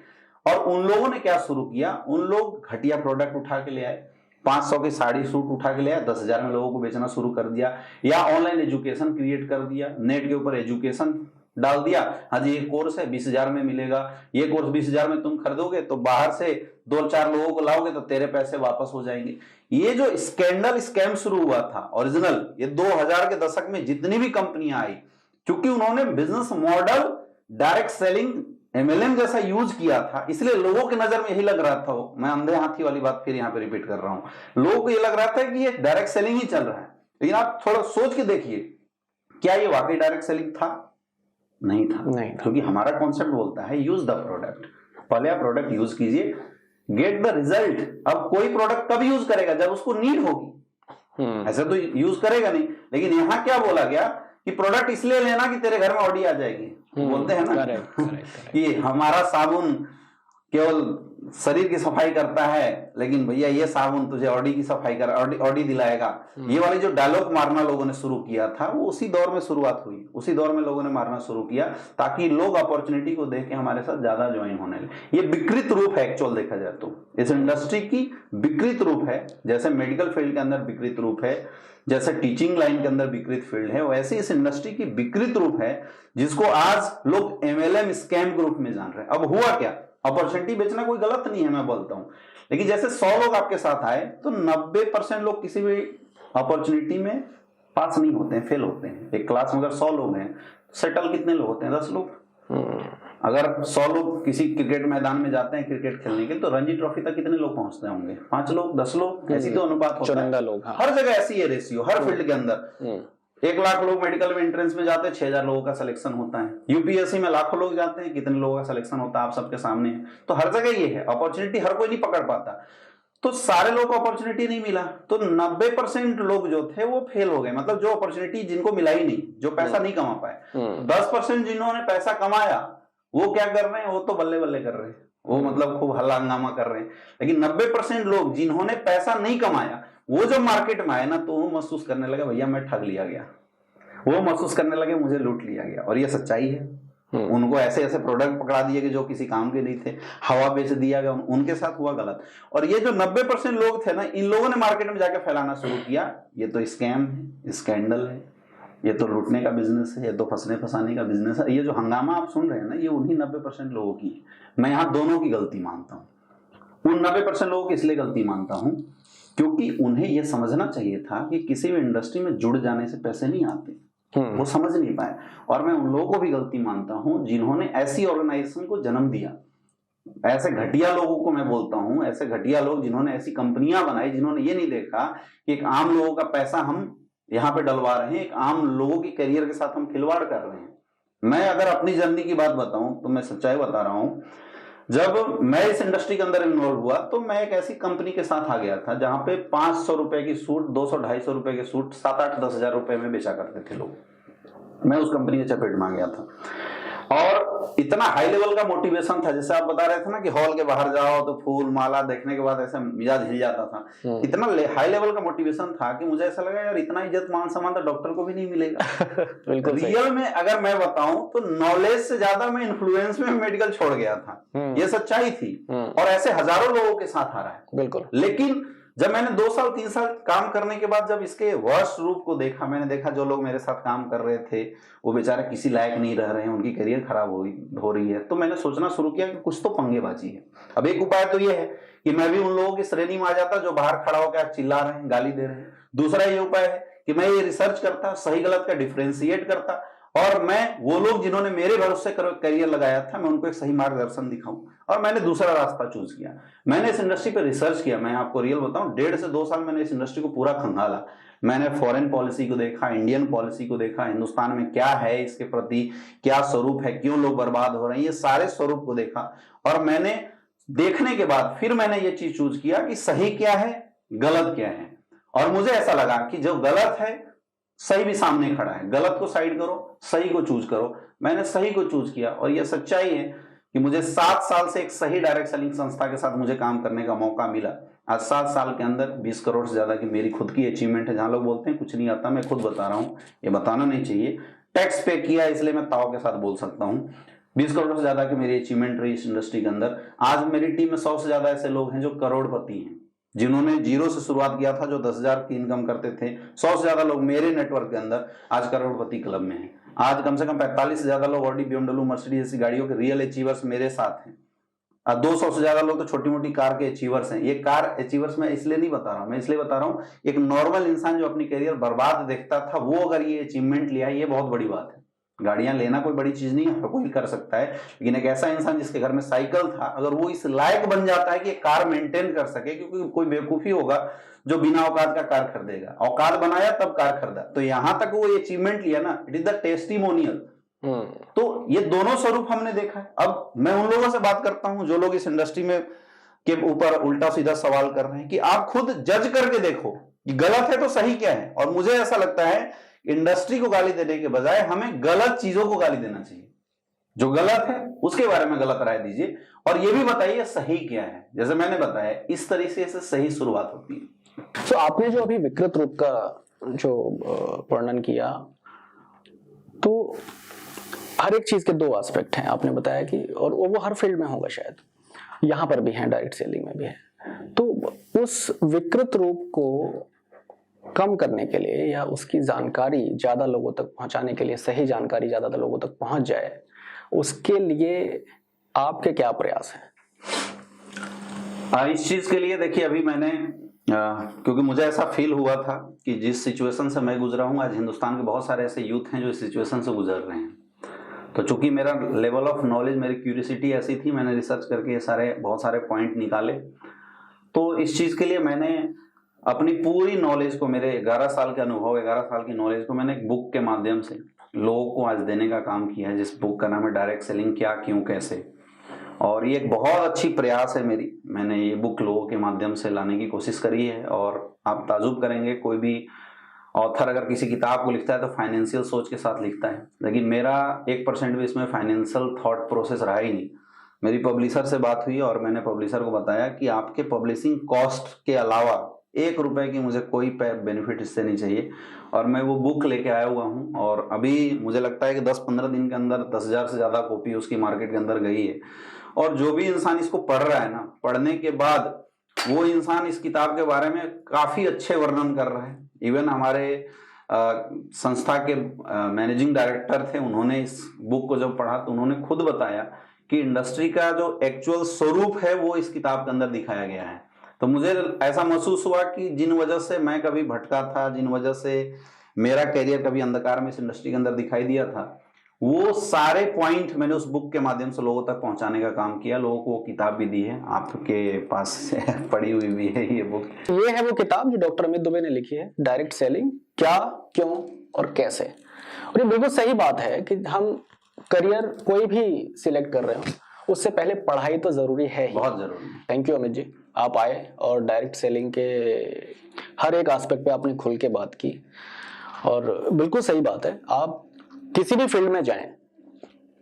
और उन लोगों ने क्या शुरू किया, उन लोग घटिया प्रोडक्ट उठा के ले आए, 500 की साड़ी सूट उठा के ले आया, 10,000 में लोगों को बेचना शुरू कर दिया। या ऑनलाइन एजुकेशन क्रिएट कर दिया, नेट के ऊपर एजुकेशन डाल दिया, हाँ जी ये कोर्स है 20,000 में मिलेगा, ये कोर्स 20,000 में तुम खरीदोगे तो बाहर से 2-4 लोगों को लाओगे तो तेरे पैसे वापस हो जाएंगे। ये जो स्कैंडल स्कैम शुरू हुआ था ओरिजिनल, ये 2000 के दशक में जितनी भी कंपनियां आई, क्योंकि उन्होंने business model direct selling MLM जैसा यूज किया था, इसलिए लोगों की नजर में यही लग रहा था। मैं अंधे हाथी वाली बात फिर यहाँ पे रिपीट कर रहा हूं, लोगों को ये लग रहा था कि ये डायरेक्ट सेलिंग ही चल रहा है। लेकिन आप थोड़ा सोच के देखिए, क्या ये वाकई डायरेक्ट सेलिंग था? नहीं था, नहीं था। क्योंकि हमारा कॉन्सेप्ट बोलता है यूज द प्रोडक्ट। पहले आप प्रोडक्ट यूज कीजिए, गेट द रिजल्ट। अब कोई प्रोडक्ट कब यूज करेगा? जब उसको नीड होगी, ऐसे तो यूज करेगा नहीं। लेकिन यहाँ क्या बोला गया कि प्रोडक्ट इसलिए लेना कि तेरे घर में ऑडी आ जाएगी, बोलते हैं ना कि हमारा साबुन केवल शरीर की सफाई करता है, लेकिन भैया ये साबुन तुझे ऑडी की सफाई कर, ऑडी दिलाएगा। ये वाली जो डायलॉग मारना लोगों ने शुरू किया था, वो उसी दौर में शुरुआत हुई, उसी दौर में लोगों ने मारना शुरू किया ताकि लोग अपॉर्चुनिटी को देख के हमारे साथ ज्यादा ज्वाइन होने लगे। ये विकृत रूप है एक्चुअल देखा जाए तो, इस इंडस्ट्री की विकृत रूप है। जैसे मेडिकल फील्ड के अंदर विकृत रूप है, जैसे टीचिंग लाइन के अंदर विकृत फील्ड है, वैसे इस इंडस्ट्री की विकृत रूप है जिसको आज लोग MLM स्कैम के रूप में जान रहे हैं। अब हुआ क्या, अपॉर्चुनिटी बेचना कोई गलत नहीं है, मैं बोलता हूं, लेकिन जैसे 100 लोग आपके साथ आए तो 90% लोग किसी भी अपॉर्चुनिटी में पास नहीं होते हैं, फेल होते हैं। एक क्लास में अगर 100 लोग हैं, सेटल कितने लोग होते हैं? 10 लोग। अगर 100 लोग किसी क्रिकेट मैदान में जाते हैं क्रिकेट खेलने के, तो रणजी ट्रॉफी तक कितने लोग पहुंचते होंगे? 5 लोग, 10 लोग, ऐसी तो अनुपात होता है लोग। हाँ। हर जगह ऐसी है रेशियो, हर फील्ड के अंदर। 1 लाख लोग मेडिकल में एंट्रेंस में जाते हैं, 6000 लोगों का सिलेक्शन होता है। यूपीएससी में लाखों लोग जाते हैं, कितने लोगों का सिलेक्शन होता है आप सबके सामने है। तो हर जगह ये है, अपॉर्चुनिटी हर कोई नहीं पकड़ पाता। तो सारे लोग को अपॉर्चुनिटी नहीं मिला, तो 90% लोग जो थे वो फेल हो गए। मतलब जो अपॉर्चुनिटी जिनको मिला ही नहीं, जो पैसा नहीं कमा पाए। 10% जिन्होंने पैसा कमाया वो क्या कर रहे हैं? वो तो बल्ले बल्ले कर रहे हैं, वो मतलब खूब हल्ला हंगामा कर रहे हैं। लेकिन 90% लोग जिन्होंने पैसा नहीं कमाया, वो जब मार्केट में आए ना, तो वो महसूस करने लगे भैया मैं ठग लिया गया, वो महसूस करने लगे मुझे लूट लिया गया। और ये सच्चाई है। उनको ऐसे ऐसे प्रोडक्ट पकड़ा दिए कि जो किसी काम के नहीं थे, हवा बेच दिया गया, उनके साथ हुआ गलत। और ये जो 90% लोग थे ना, इन लोगों ने मार्केट में जाकर फैलाना शुरू किया, ये तो स्कैम है, स्कैंडल है, ये तो लूटने का बिजनेस है, ये तो फंसने फंसाने का बिजनेस है। ये जो हंगामा आप सुन रहे हैं ना, ये उन्हीं 90% लोगों की है। मैं यहाँ दोनों की गलती मानता हूँ। उन 90% लोगों की इसलिए गलती मानता हूँ क्योंकि उन्हें यह समझना चाहिए था कि किसी भी इंडस्ट्री में जुड़ जाने से पैसे नहीं आते, वो समझ नहीं पाए। और मैं उन लोगों को भी गलती मानता हूं जिन्होंने ऐसी ऑर्गेनाइजेशन को जन्म दिया। ऐसे घटिया लोगों को मैं बोलता हूं, ऐसे घटिया लोग जिन्होंने ऐसी कंपनियां बनाई, जिन्होंने ये नहीं देखा कि एक आम लोगों का पैसा हम यहाँ पे डलवा रहे हैं, एक आम लोगों की करियर के साथ हम खिलवाड़ कर रहे हैं। मैं अगर अपनी जर्नी की बात बताऊं तो मैं सच्चाई बता रहा हूं। जब मैं इस इंडस्ट्री के अंदर इन्वॉल्व हुआ तो मैं एक ऐसी कंपनी के साथ आ गया था जहां पे 500 रुपए की सूट, 200-250 रुपए के सूट 7-8-10 हजार रुपए में बेचा करते थे लोग। मैं उस कंपनी के चपेट में आ गया था और इतना हाई लेवल का मोटिवेशन था, जैसे आप बता रहे थे ना कि हॉल के बाहर जाओ तो फूल माला देखने के बाद ऐसा मिजाज हिल जाता था। इतना हाई लेवल का मोटिवेशन था कि मुझे ऐसा लगा यार इतना इज्जत मान सम्मान तो डॉक्टर को भी नहीं मिलेगा। रियल में अगर मैं बताऊं तो नॉलेज से ज्यादा मैं इन्फ्लुएंस में मेडिकल छोड़ गया था, ये सच्चाई थी। और ऐसे हजारों लोगों के साथ आ रहा है। बिल्कुल। लेकिन जब मैंने 2 साल 3 साल काम करने के बाद जब इसके वर्स्ट रूप को देखा, मैंने देखा जो लोग मेरे साथ काम कर रहे थे वो बेचारे किसी लायक नहीं रह रहे हैं, उनकी करियर खराब हो रही है, तो मैंने सोचना शुरू किया कि कुछ तो पंगेबाजी है। अब एक उपाय तो ये है कि मैं भी उन लोगों की श्रेणी में आ जाता जो बाहर खड़ा होकर चिल्ला रहे हैं, गाली दे रहे हैं। दूसरा ये उपाय है कि मैं ये रिसर्च करता, सही गलत का डिफ्रेंशिएट करता, और मैं वो लोग जिन्होंने मेरे भरोसे करियर लगाया था मैं उनको एक सही मार्गदर्शन दिखाऊं। और मैंने दूसरा रास्ता चूज किया। मैंने इस इंडस्ट्री पे रिसर्च किया। मैं आपको रियल बताऊं, 1.5 से 2 साल मैंने इस इंडस्ट्री को पूरा खंगाला। मैंने फॉरेन पॉलिसी को देखा, इंडियन पॉलिसी को देखा, हिंदुस्तान में क्या है, इसके प्रति क्या स्वरूप है, क्यों लोग बर्बाद हो रहे हैं, ये सारे स्वरूप को देखा। और मैंने देखने के बाद फिर मैंने ये चीज चूज किया कि सही क्या है, गलत क्या है। और मुझे ऐसा लगा कि जो गलत है, सही भी सामने खड़ा है, गलत को साइड करो, सही को चूज करो। मैंने सही को चूज किया और यह सच्चाई है कि मुझे 7 साल से एक सही डायरेक्ट सेलिंग संस्था के साथ मुझे काम करने का मौका मिला। आज 7 साल के अंदर 20 करोड़ से ज्यादा की मेरी खुद की अचीवमेंट है। जहां लोग बोलते हैं कुछ नहीं आता, मैं खुद बता रहा हूं, ये बताना नहीं चाहिए। टैक्स पे किया इसलिए मैं ताव के साथ बोल सकता हूं। 20 करोड़ से ज्यादा की मेरी अचीवमेंट रही इस इंडस्ट्री के अंदर। आज मेरी टीम में 100 से ज्यादा ऐसे लोग हैं जो करोड़पति हैं, जिन्होंने जीरो से शुरुआत किया था, जो 10,000 की इनकम करते थे। 100 से ज्यादा लोग मेरे नेटवर्क के अंदर आज करोड़पति क्लब में हैं। आज कम से कम 45 से ज्यादा लोग ऑडी, BMW, मर्सिडीज जैसी गाड़ियों के रियल अचीवर्स मेरे साथ हैं। 200 से ज्यादा लोग तो छोटी मोटी कार के अचीवर्स हैं। ये कार अचीवर्स मैं इसलिए नहीं बता रहा हूं, मैं इसलिए बता रहा हूं एक नॉर्मल इंसान जो अपनी करियर बर्बाद देखता था, वो अगर ये अचीवमेंट लिया है, ये बहुत बड़ी बात है। गाड़ियां लेना कोई बड़ी चीज नहीं है, हर कोई कर सकता है। लेकिन एक ऐसा इंसान जिसके घर में साइकिल था, अगर वो इस लायक बन जाता है कि कार मेंटेन कर सके, क्योंकि कोई बेवकूफी होगा जो बिना औकात का कार खरीदेगा, औकात बनाया तब कार खरीदा। तो यहां तक वो ये अचीवमेंट लिया ना, इट इज द टेस्टिमोनियल। तो ये दोनों स्वरूप हमने देखा है। अब मैं उन लोगों से बात करता हूं जो लोग इस इंडस्ट्री में के ऊपर उल्टा सीधा सवाल कर रहे हैं कि आप खुद जज करके देखो कि गलत है तो सही क्या है। और मुझे ऐसा लगता है इंडस्ट्री को गाली देने के बजाय हमें गलत चीजों को गाली देना चाहिए। जो गलत है उसके बारे में गलत राय दीजिए और ये भी बताइए सही क्या है। जैसे मैंने बताया, इस तरीके से सही शुरुआत होती है। तो आपने जो अभी विकृत रूप का जो वर्णन किया, तो हर एक चीज के दो एस्पेक्ट हैं आपने बताया कि, और वो हर फील्ड में होगा शायद, यहाँ पर भी है, डायरेक्ट सेलिंग में भी है। तो उस विकृत रूप को कम करने के लिए या उसकी जानकारी ज्यादा लोगों तक पहुंचाने के लिए, सही जानकारी ज्यादा लोगों तक पहुंच जाए, उसके लिए आपके क्या प्रयास हैं? इस चीज के लिए देखिए, अभी मैंने क्योंकि मुझे ऐसा फील हुआ था कि जिस सिचुएशन से मैं गुजरा हूँ, आज हिंदुस्तान के बहुत सारे ऐसे यूथ हैं जो इस सिचुएशन से गुजर रहे हैं। तो चूंकि मेरा लेवल ऑफ नॉलेज, मेरी क्यूरियोसिटी ऐसी थी, मैंने रिसर्च करके ये बहुत सारे पॉइंट निकाले। तो इस चीज के लिए मैंने अपनी पूरी नॉलेज को, मेरे 11 साल के अनुभव, 11 साल की नॉलेज को मैंने एक बुक के माध्यम से लोगों को आज देने का काम किया है, जिस बुक का नाम है डायरेक्ट सेलिंग, क्या, क्यों, कैसे। और ये एक बहुत अच्छी प्रयास है मेरी। मैंने ये बुक लोगों के माध्यम से लाने की कोशिश करी है। और आप ताजुब करेंगे, कोई भी ऑथर अगर किसी किताब को लिखता है तो फाइनेंशियल सोच के साथ लिखता है, लेकिन मेरा 1% भी इसमें फाइनेंशियल थॉट प्रोसेस रहा ही नहीं। मेरी पब्लिशर से बात हुई और मैंने पब्लिशर को बताया कि आपके पब्लिशिंग कॉस्ट के अलावा 1 रुपए की मुझे कोई बेनिफिट इससे नहीं चाहिए। और मैं वो बुक लेके आया हुआ हूँ और अभी मुझे लगता है कि 10-15 दिन के अंदर 10,000 से ज़्यादा कॉपी उसकी मार्केट के अंदर गई है। और जो भी इंसान इसको पढ़ रहा है ना, पढ़ने के बाद वो इंसान इस किताब के बारे में काफ़ी अच्छे वर्णन कर रहा है। इवन हमारे संस्था के मैनेजिंग डायरेक्टर थे, उन्होंने इस बुक को जब पढ़ा तो उन्होंने खुद बताया कि इंडस्ट्री का जो एक्चुअल स्वरूप है वो इस किताब के अंदर दिखाया गया है। तो मुझे ऐसा महसूस हुआ कि जिन वजह से मैं कभी भटका था, जिन वजह से मेरा कैरियर कभी अंधकार में इस इंडस्ट्री के अंदर दिखाई दिया था, वो सारे पॉइंट मैंने उस बुक के माध्यम से लोगों तक पहुंचाने का काम किया। लोगों को वो किताब भी दी है, आपके पास पड़ी हुई भी है ये बुक। ये है वो किताब जो डॉक्टर अमित दुबे ने लिखी है, डायरेक्ट सेलिंग, क्या, क्यों और कैसे। और ये बिल्कुल सही बात है कि हम करियर कोई भी सिलेक्ट कर रहे हो, उससे पहले पढ़ाई तो जरूरी है ही, बहुत जरूरी। थैंक यू अमित जी, आप आए और डायरेक्ट सेलिंग के हर एक एस्पेक्ट पे आपने खुल के बात की। और बिल्कुल सही बात है, आप किसी भी फील्ड में जाएं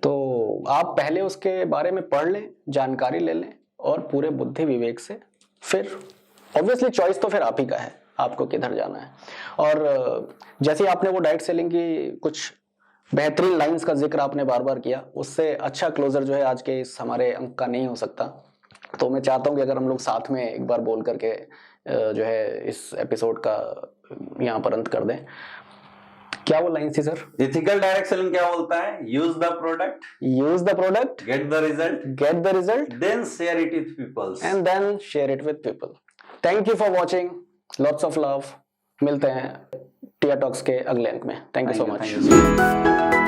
तो आप पहले उसके बारे में पढ़ लें, जानकारी ले लें और पूरे बुद्धि विवेक से फिर ऑब्वियसली चॉइस तो फिर आप ही का है, आपको किधर जाना है। और जैसे आपने वो डायरेक्ट सेलिंग की कुछ बेहतरीन लाइंस का जिक्र आपने बार बार किया, उससे अच्छा क्लोजर जो है आज के इस हमारे अंक का नहीं हो सकता। तो मैं चाहता हूं कि अगर हम लोग साथ में एक बार बोल करके जो है इस एपिसोड का यहाँ पर अंत कर दें। क्या वो लाइन थी सर? एथिकल डायरेक्ट सेलिंग क्या बोलता है? Use the product, get the result, then share it with people, and then share it with people. Thank you for watching, lots of love. मिलते हैं टिया टॉक्स के अगले अंक में। Thank you so much.